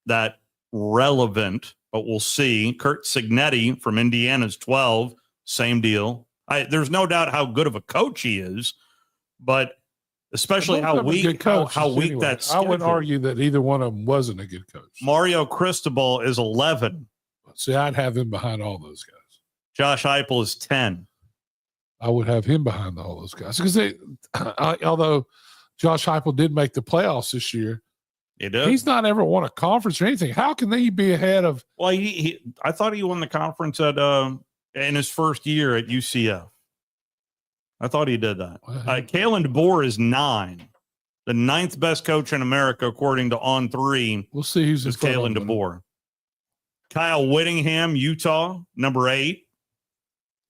that relevant, but we'll see. Kurt Signetti from Indiana's 12, same deal. There's no doubt how good of a coach he is, but especially how weak that schedule. I wouldn't argue that either one of them wasn't a good coach. Mario Cristobal is 11. See, I'd have him behind all those guys. Josh Heupel is 10. I would have him behind all those guys because although Josh Heupel did make the playoffs this year, he's not ever won a conference or anything. How can they be ahead of? Well, I thought he won the conference in his first year at UCF. I thought he did that. Kalen DeBoer is 9, the 9th best coach in America according to On3. We'll see who's is Kalen DeBoer. Kyle Whittingham, Utah, number 8.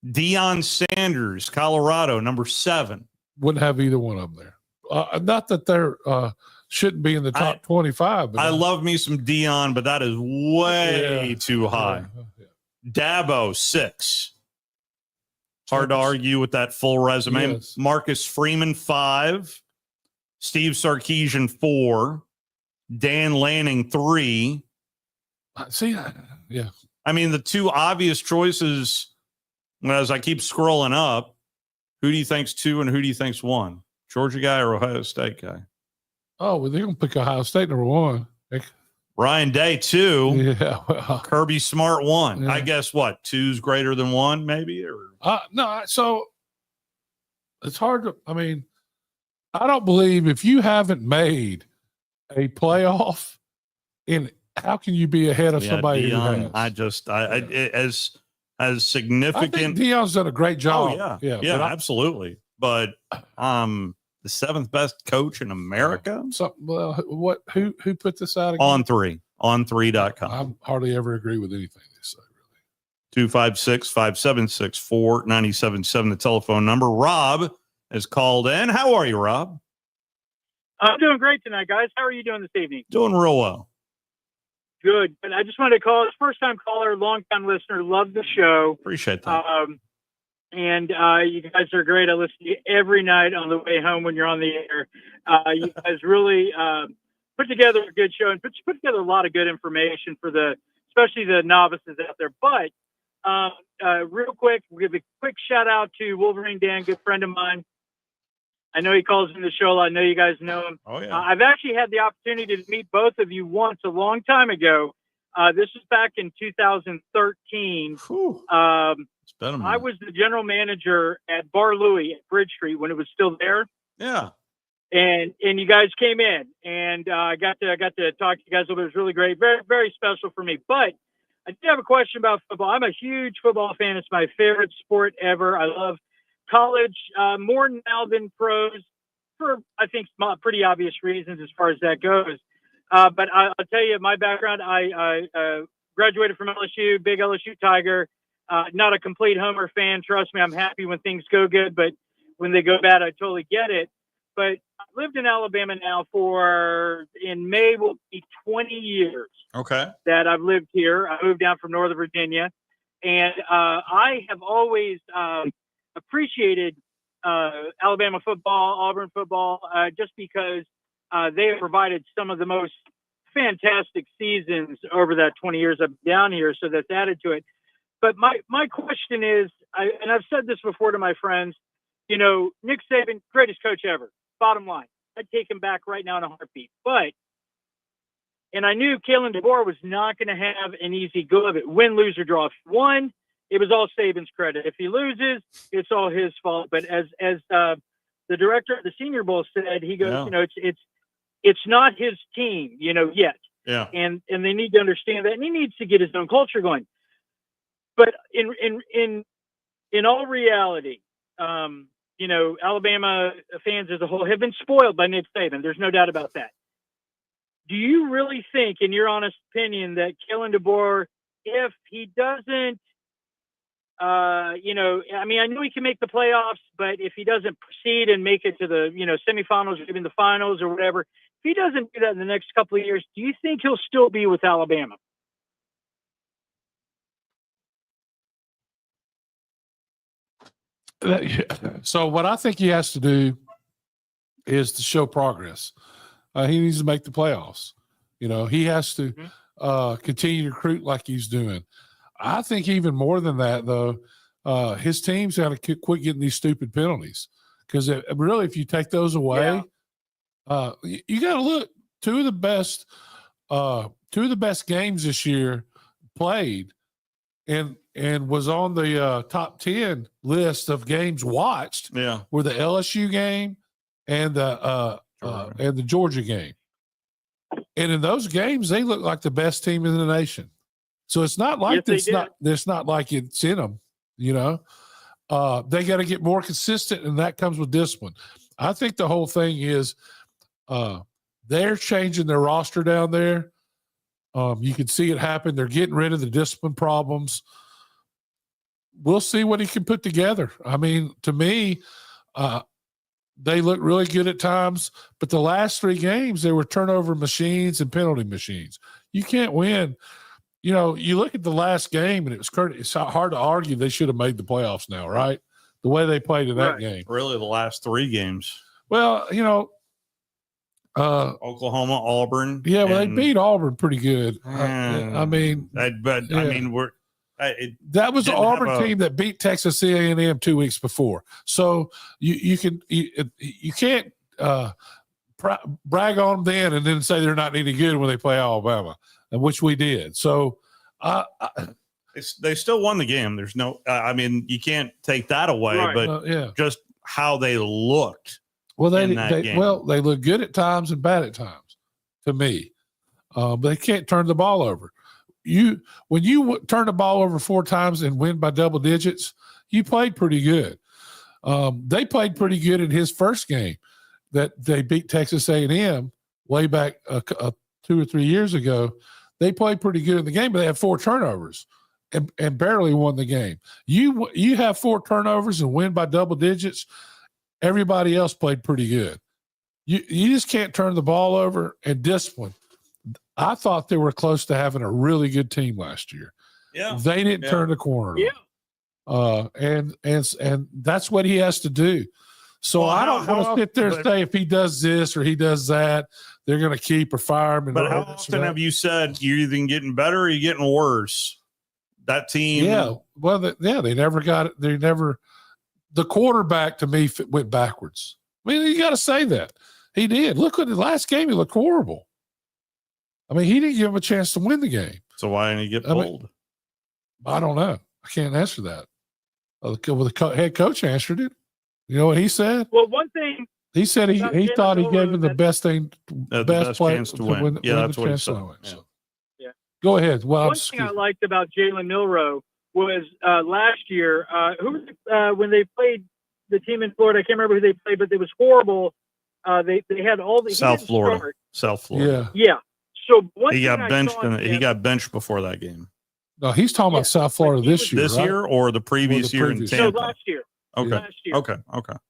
Deion Sanders, Colorado, number 7. Wouldn't have either one of them there. Not that they're shouldn't be in the top 25. But I love me some Deion, but that is way too high. Dabo, 6. Hard to argue with that full resume. Yes. Marcus Freeman, 5. Steve Sarkisian, 4. Dan Lanning, 3. See, yeah. I mean, the two obvious choices Well, as I keep scrolling up, who do you think's 2 and who do you think's 1? Georgia guy or Ohio State guy? Oh, well, they're going to pick Ohio State number 1. Ryan Day 2. Yeah. Well, Kirby Smart 1. Yeah. I guess what? 2's greater than 1, maybe? Or no, so it's hard to, I mean, I don't believe if you haven't made a playoff, how can you be ahead of somebody Dion, who has? as significant. I think Dion's done a great job. Oh, yeah, absolutely. But the 7th best coach in America who put this out again? on3.com. I hardly ever agree with anything they say. 256-576-4977, the telephone number. Rob has called in. How are you, Rob? I'm doing great tonight, guys. How are you doing this evening? Doing real well. Good. And I just wanted to call. It's first-time caller, long-time listener. Love the show. Appreciate that. And you guys are great. I listen to you every night on the way home when you're on the air. You guys really put together a good show and put together a lot of good information for especially the novices out there. But real quick, we'll give a quick shout out to Wolverine Dan, good friend of mine. I know he calls in the show. I know you guys know him. Oh, yeah. I've actually had the opportunity to meet both of you once a long time ago. This was back in 2013. I was the general manager at Bar Louie at Bridge Street when it was still there. Yeah. And you guys came in, and I got to talk to you guys. It was really great, very, very special for me. But I do have a question about football. I'm a huge football fan. It's my favorite sport ever. I love college more now than pros for, I think, pretty obvious reasons as far as that goes. But I'll tell you my background. I graduated from LSU, big LSU Tiger. Not a complete Homer fan. Trust me, I'm happy when things go good, but when they go bad, I totally get it. But I've lived in Alabama now in May will be 20 years. Okay. That I've lived here. I moved down from Northern Virginia, and I have always appreciated Alabama football, Auburn football, just because they have provided some of the most fantastic seasons over that 20 years I've been down here. So that's added to it. But my question is, and I've said this before to my friends, Nick Saban, greatest coach ever. Bottom line, I'd take him back right now in a heartbeat. And I knew Kalen DeBoer was not going to have an easy go of it. Win, lose, or draw. If he won, it was all Saban's credit. If he loses, it's all his fault. But as the director of the Senior Bowl said, he goes, it's not his team, yet. Yeah. And they need to understand that, and he needs to get his own culture going. But in all reality, Alabama fans as a whole have been spoiled by Nick Saban. There's no doubt about that. Do you really think, in your honest opinion, that Kalen DeBoer, if he doesn't, I know he can make the playoffs, but if he doesn't proceed and make it to the, semifinals or even the finals or whatever, if he doesn't do that in the next couple of years, do you think he'll still be with Alabama? So what I think he has to do is to show progress. He needs to make the playoffs. He has to continue to recruit like he's doing. I think even more than that, though, his team's got to quit getting these stupid penalties, because really, if you take those away, you got to look. Two of the best games this year played, and was on the top 10 list of games watched. Yeah, were the LSU game and the Georgia game. And in those games, they look like the best team in the nation. So it's not like it's not like it's in them, They got to get more consistent, and that comes with discipline. I think the whole thing is they're changing their roster down there. You can see it happen. They're getting rid of the discipline problems. We'll see what he can put together. I mean, to me, they look really good at times, but the last 3 games, they were turnover machines and penalty machines. You can't win. You look at the last game, and it's hard to argue they should have made the playoffs now, right? The way they played in that game. Really, the last 3 games. Well, Oklahoma, Auburn. Yeah, well, they beat Auburn pretty good. I mean, That was the didn't have Auburn team that beat Texas A&M 2 weeks before. So you can't brag on them then and then say they're not any good when they play Alabama, which we did. So they still won the game. There's no, I mean, you can't take that away, Right. but just how they looked. Well, they game. look good at times and bad at times, to me. But they can't turn the ball over. When you turn the ball over 4 times and win by double digits, you played pretty good. They played pretty good in his first game that they beat Texas A&M way back 2 or 3 years ago. They played pretty good in the game, but they had 4 turnovers and barely won the game. You have 4 turnovers and win by double digits. Everybody else played pretty good. You just can't turn the ball over and discipline. I thought they were close to having a really good team last year. Yeah, they didn't turn the corner. Yeah, and that's what he has to do. So I don't want to sit there and say if he does this or he does that, they're going to keep or fire him. But how often have you said you're either getting better or you're getting worse? That team, they never got it. They never. The quarterback to me went backwards. I mean, you got to say that he did. Look at the last game; he looked horrible. I mean, he didn't give him a chance to win the game. So why didn't he get pulled? I don't know. I can't answer that. The head coach answered it. You know what he said? Well, one thing he said he thought he gave him the best thing, best play chance to win. That's what he said. Yeah. Go ahead. Well, one thing I liked about Jalen Milroe was last year. When they played the team in Florida, I can't remember who they played, but it was horrible. They had all the South Florida. Yeah. So he got benched. He got benched before that game. No, he's talking about South Florida this year. This year or the previous year in Tampa? No, last year. Okay. Last year. Okay.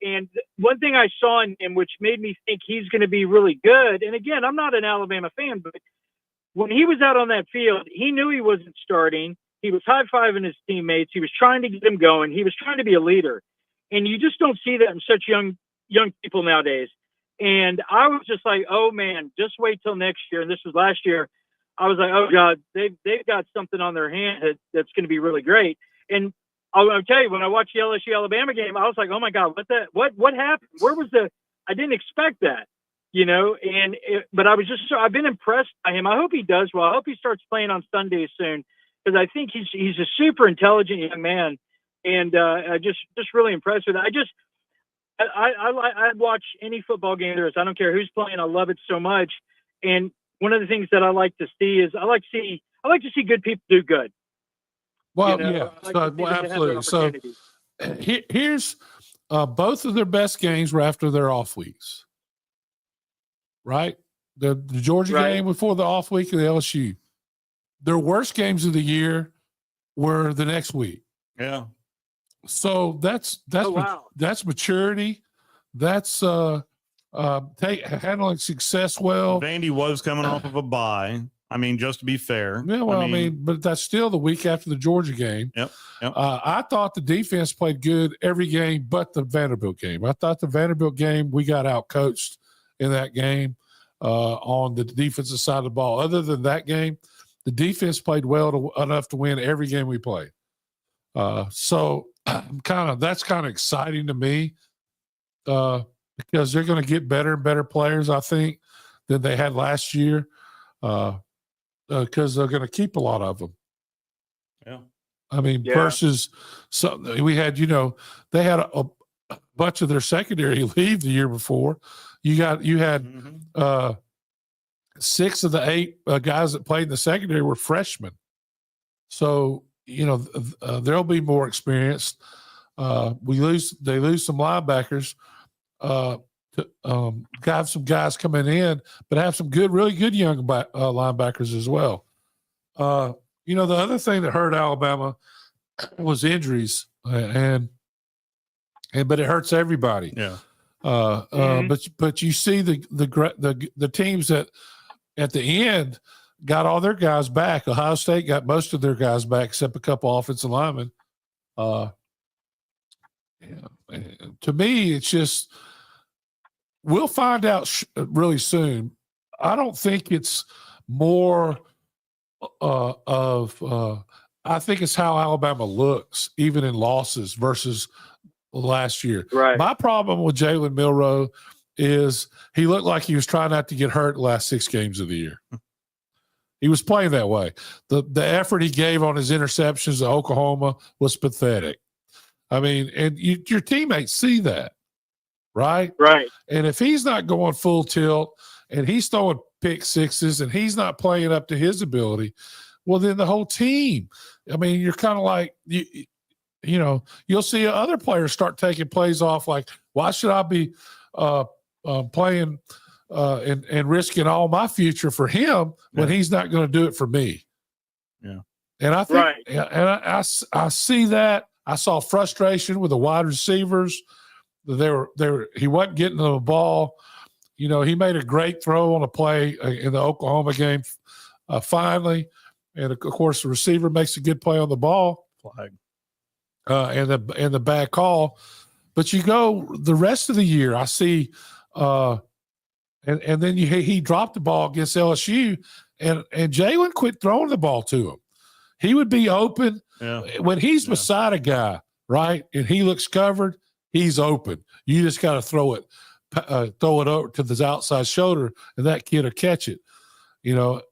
And one thing I saw in him, which made me think he's going to be really good. And again, I'm not an Alabama fan, but when he was out on that field, he knew he wasn't starting. He was high-fiving his teammates. He was trying to get them going. He was trying to be a leader. And you just don't see that in such young people nowadays. And I was just like, oh, man, just wait till next year. And this was last year. I was like, oh, God, they've got something on their hand that's going to be really great. And I'll tell you, when I watched the LSU-Alabama game, I was like, oh, my God, what happened? Where was I didn't expect that, but I've been impressed by him. I hope he does well. I hope he starts playing on Sundays soon because I think he's a super intelligent young man. And just really impressed with it. I'd watch any football game there is. I don't care who's playing. I love it so much. And one of the things that I like to see is I like to see good people do good. Well, yeah, absolutely. So here's both of their best games were after their off weeks, right? The Georgia game before the off week of the LSU. Their worst games of the year were the next week. Yeah. So that's maturity. That's handling success well. Vandy was coming off of a bye. I mean, just to be fair. Yeah, well, I mean, but that's still the week after the Georgia game. Yep. I thought the defense played good every game but the Vanderbilt game. I thought the Vanderbilt game, we got out-coached in that game on the defensive side of the ball. Other than that game, the defense played well enough to win every game we played. So that's kind of exciting to me because they're going to get better and better players, I think, than they had last year. Because they're going to keep a lot of them. Yeah. I mean, versus we had, they had a bunch of their secondary leave the year before. You had 6 of the 8 guys that played in the secondary were freshmen. So, there'll be more experience. They lose some linebackers. Have some guys coming in, but have some really good young linebackers as well. The other thing that hurt Alabama was injuries, but it hurts everybody. Yeah. But you see the teams that at the end got all their guys back. Ohio State got most of their guys back except a couple offensive linemen. To me, it's just. We'll find out really soon. I don't think it's more of I think it's how Alabama looks, even in losses versus last year. Right. My problem with Jalen Milroe is he looked like he was trying not to get hurt the last 6 games of the year. He was playing that way. The effort he gave on his interceptions at Oklahoma was pathetic. I mean, and your teammates see that, right? Right. And if he's not going full tilt and he's throwing pick sixes and he's not playing up to his ability, well, then the whole team, I mean, you're kind of like, you know, you'll see other players start taking plays off like, why should I be playing and risking all my future for him when he's not going to do it for me? Yeah. And I think, and I see that. I saw frustration with the wide receivers. He wasn't getting the ball. You know, he made a great throw on a play in the Oklahoma game finally. And of course, the receiver makes a good play on the ball. Flag. And the bad call. But you go the rest of the year, I see and then he dropped the ball against LSU and Jalen quit throwing the ball to him. He would be open when he's beside a guy, right? And he looks covered, he's open. You just got to throw it over to the outside shoulder, and that kid will catch it. You know,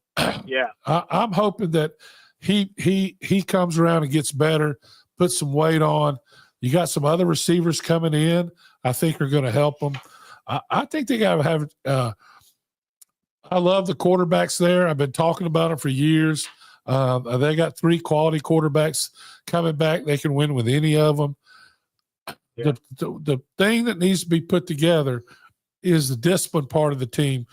yeah. I'm hoping that he comes around and gets better, puts some weight on. You got some other receivers coming in, I think are going to help them. I think they got to have I love the quarterbacks there. I've been talking about them for years. They got 3 quality quarterbacks coming back. They can win with any of them. Yeah. The thing that needs to be put together is the discipline part of the team.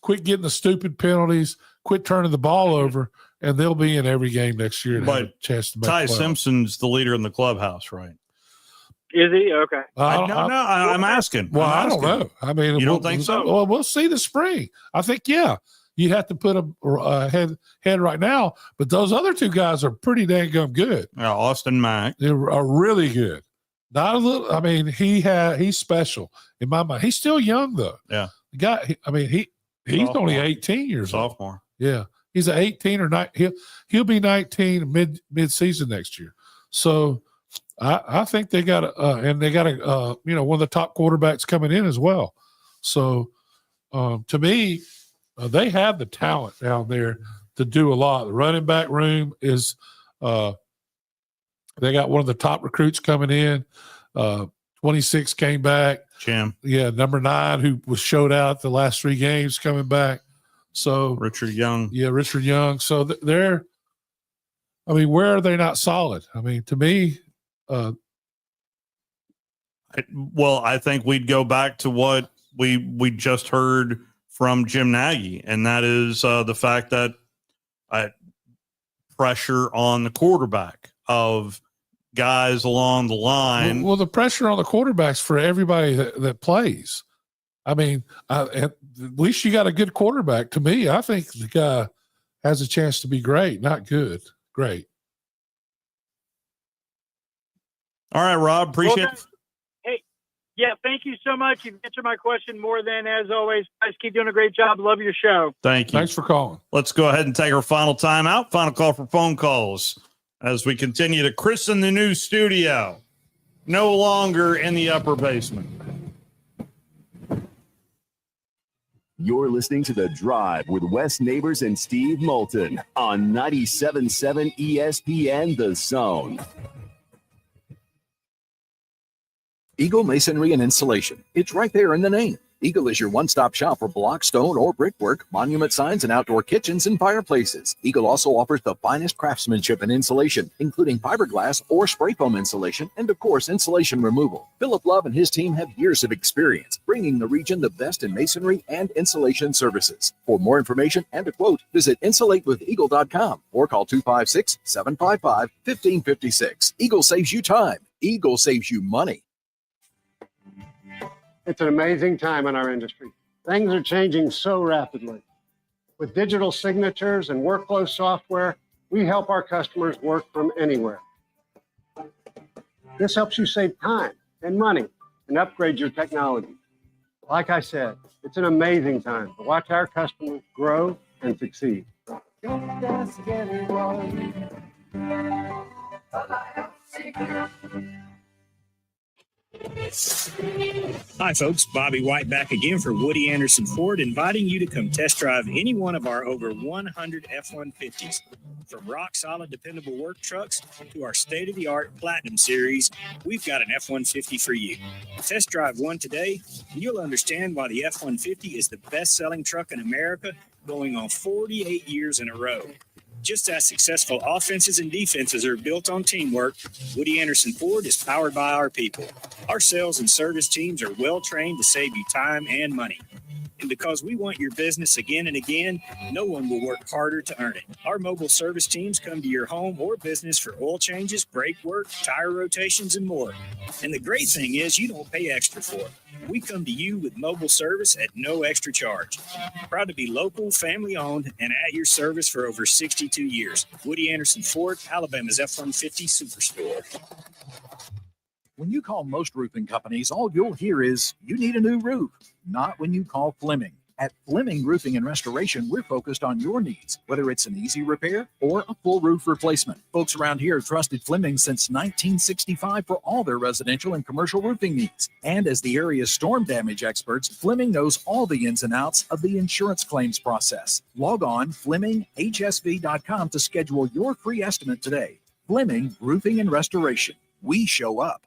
Quit getting the stupid penalties. Quit turning the ball over, and they'll be in every game next year. But have a chance to make Ty the playoffs. Simpson's the leader in the clubhouse, right? Is he? Okay. I'm asking. Well, I'm I don't asking. know. I mean, You don't think so? Well, we'll see the spring. I think, yeah, you'd have to put a head right now. But those other 2 guys are pretty dang good. Austin Mack. They are really good. Not a little. I mean, he's special in my mind. He's still young though. Yeah. The guy. He's Sophomore. only 18 years old. Sophomore. Yeah. He's an 18 or 9. He'll be 19 mid season next year. So I think they got and they got one of the top quarterbacks coming in as well. So to me, they have the talent down there to do a lot. The running back room is they got one of the top recruits coming in. 26 came back. Jim. Yeah, number 9 who was showed out the last 3 games coming back. So Richard Young. Yeah, Richard Young. So they're where are they not solid? I mean, to me, I think we'd go back to what we just heard from Jim Nagy, and that is the fact that pressure on the quarterback of guys along the line. Well, the pressure on the quarterbacks for everybody that plays. I mean, at least you got a good quarterback. To me, I think the guy has a chance to be great, not good, great. All right, Rob, appreciate it. Hey, yeah, thank you so much. You've answered my question more than as always. Guys, keep doing a great job. Love your show. Thank you. Thanks for calling. Let's go ahead and take our final timeout. Final call for phone calls as we continue to christen the new studio. No longer in the upper basement. You're listening to The Drive with Wes Neighbors and Steve Moulton on 97.7 ESPN The Zone. Eagle Masonry and Installation. It's right there in the name. Eagle is your one-stop shop for block, stone, or brickwork, monument signs, and outdoor kitchens and fireplaces. Eagle also offers the finest craftsmanship and insulation, including fiberglass or spray foam insulation, and of course, insulation removal. Philip Love and his team have years of experience, bringing the region the best in masonry and insulation services. For more information and a quote, visit insulatewitheagle.com or call 256-755-1556. Eagle saves you time. Eagle saves you money. It's an amazing time in our industry. Things are changing so rapidly. With digital signatures and workflow software, we help our customers work from anywhere. This helps you save time and money and upgrade your technology. Like I said, it's an amazing time to watch our customers grow and succeed. Don't ask anyone, Hi, folks. Bobby White back again for Woody Anderson Ford, inviting you to come test drive any one of our over 100 F-150s. From rock-solid, dependable work trucks to our state-of-the-art Platinum Series, we've got an F-150 for you. Test drive one today, and you'll understand why the F-150 is the best-selling truck in America, going on 48 years in a row. Just as successful offenses and defenses are built on teamwork, Woody Anderson Ford is powered by our people. Our sales and service teams are well trained to save you time and money. And because we want your business again and again, no one will work harder to earn it. Our mobile service teams come to your home or business for oil changes, brake work, tire rotations, and more. And the great thing is you don't pay extra for it. We come to you with mobile service at no extra charge. Proud to be local, family-owned, and at your service for over 62 years. Woody Anderson Ford, Alabama's F-150 Superstore. When you call most roofing companies, all you'll hear is, you need a new roof. Not when you call Fleming. At Fleming Roofing and Restoration, we're focused on your needs, whether it's an easy repair or a full roof replacement. Folks around here have trusted Fleming since 1965 for all their residential and commercial roofing needs. And as the area's storm damage experts, Fleming knows all the ins and outs of the insurance claims process. Log on FlemingHSV.com to schedule your free estimate today. Fleming Roofing and Restoration. We show up.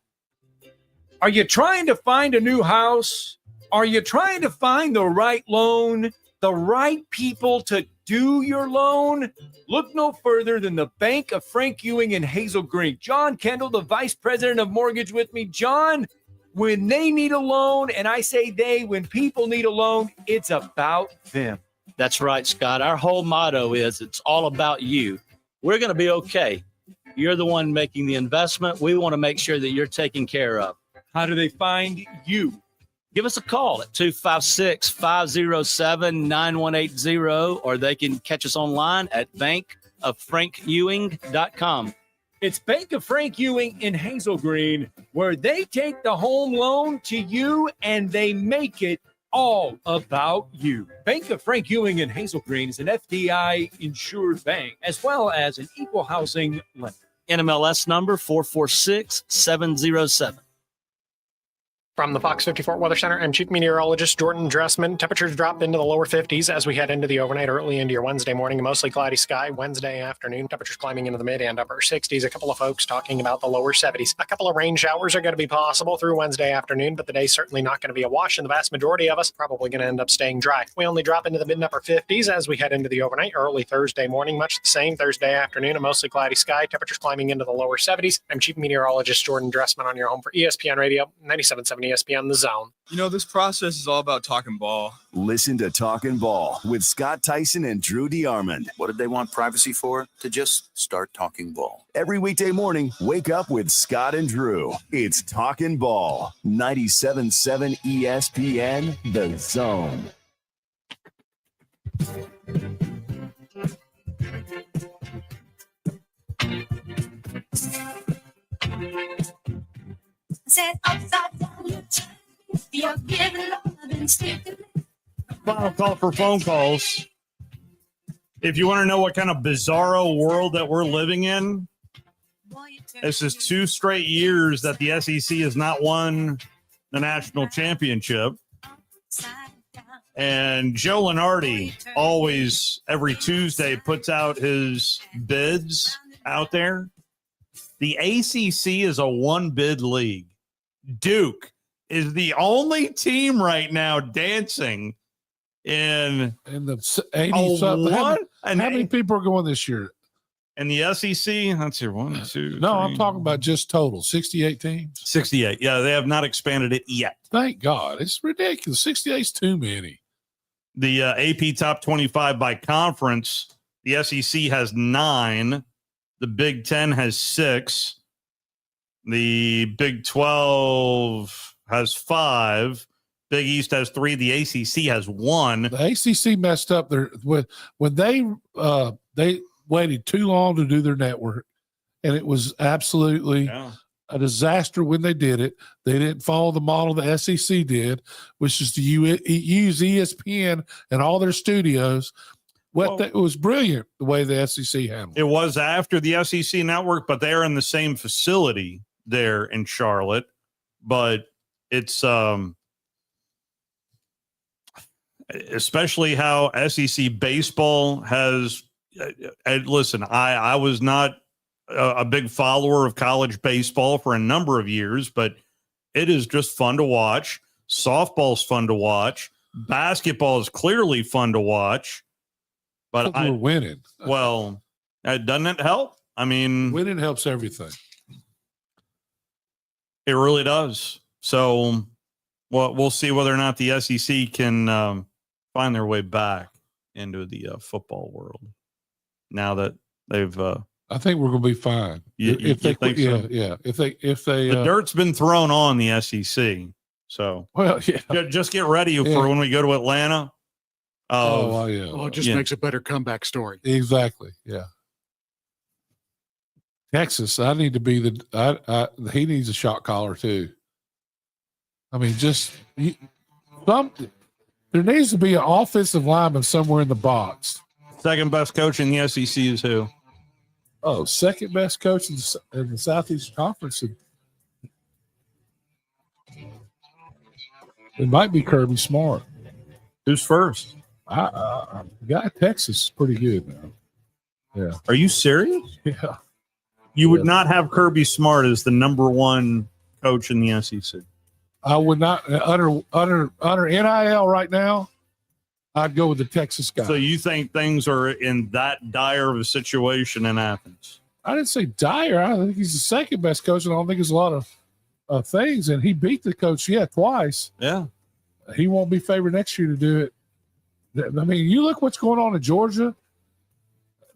Are you trying to find a new house? Are you trying to find the right loan, the right people to do your loan? Look no further than the Bank of Frank Ewing in Hazel Green. John Kendall, the Vice President of Mortgage with me. John, when they need a loan, and I say they, when people need a loan, it's about them. That's right, Scott. Our whole motto is it's all about you. We're going to be okay. You're the one making the investment. We want to make sure that you're taken care of. How do they find you? Give us a call at 256-507-9180, or they can catch us online at bankoffrankewing.com. It's Bank of Frank Ewing in Hazel Green, where they take the home loan to you and they make it all about you. Bank of Frank Ewing in Hazel Green is an FDI insured bank, as well as an equal housing lender. NMLS number 446707. From the Fox 54 Weather Center, I'm Chief Meteorologist Jordan Dressman. Temperatures drop into the lower 50s as we head into the overnight, early into your Wednesday morning. Mostly cloudy sky. Wednesday afternoon, temperatures climbing into the mid and upper 60s. A couple of folks talking about the lower 70s. A couple of rain showers are going to be possible through Wednesday afternoon, but the day's certainly not going to be a wash, and the vast majority of us probably going to end up staying dry. We only drop into the mid and upper 50s as we head into the overnight, early Thursday morning. Much the same Thursday afternoon, a mostly cloudy sky. Temperatures climbing into the lower 70s. I'm Chief Meteorologist Jordan Dressman on your home for ESPN Radio, 97.7 ESPN The Zone. You know, this process is all about talking ball. Listen to Talking Ball with Scott Tyson and Drew DeArmond. What did they want privacy for? To just start talking ball. Every weekday morning, wake up with Scott and Drew. It's Talking Ball, 97.7 ESPN The Zone. Final call for phone calls. If you want to know what kind of bizarro world that we're living in, this is 2 straight years that the SEC has not won the national championship. And Joe Lunardi always, every Tuesday, puts out his bids out there. The ACC is a 1-bid league. Duke is the only team right now dancing in the 80 something. How many people are going this year? And the SEC, let's see, 1, 2. No, I'm talking about just total 68 teams. 68. Yeah, they have not expanded it yet. Thank God. It's ridiculous. 68 is too many. The AP Top 25 by conference, the SEC has 9. The Big 10 has 6. The Big 12 has 5. Big East has 3. The ACC has 1. The ACC messed up their when they waited too long to do their network, and it was absolutely a disaster when they did it. They didn't follow the model the SEC did, which is to use ESPN and all their studios It was brilliant the way the SEC handled it. It was after the SEC network, but they're in the same facility there in Charlotte. But it's especially how SEC baseball has. Listen, I was not a big follower of college baseball for a number of years, but it is just fun to watch. Softball's fun to watch. Basketball is clearly fun to watch. But we're winning. Well, doesn't it help? I mean, winning helps everything. It really does. So, we'll see whether or not the SEC can find their way back into the football world now that they've. I think we're going to be fine. If they think so? Yeah. If they, the dirt's been thrown on the SEC. So, just get ready for when we go to Atlanta. Well, it just makes a better comeback story. Exactly. Yeah. Texas, I need to be he needs a shot caller too. I mean, there needs to be an offensive lineman somewhere in the box. Second best coach in the SEC is who? Oh, second best coach in the Southeast Conference. It might be Kirby Smart. Who's first? Guy Texas is pretty good now. Yeah. Are you serious? Yeah. You would not have Kirby Smart as the number one coach in the SEC. I would not under NIL right now. I'd go with the Texas guy. So you think things are in that dire of a situation in Athens? I didn't say dire. I think he's the second best coach, and I don't think there's a lot of things. And he beat the coach, twice. Yeah. He won't be favored next year to do it. I mean, you look what's going on in Georgia.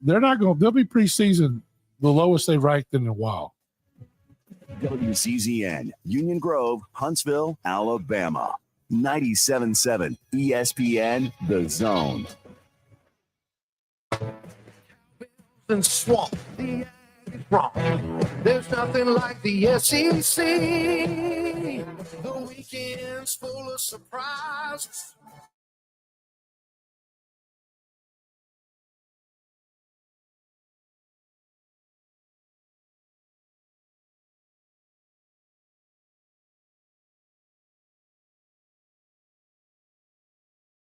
They'll be preseason the lowest they've ranked in a while. WCZN, Union Grove, Huntsville, Alabama. 97.7 ESPN, The Zone. And swamp, the wrong. There's nothing like the SEC. The weekend's full of surprises.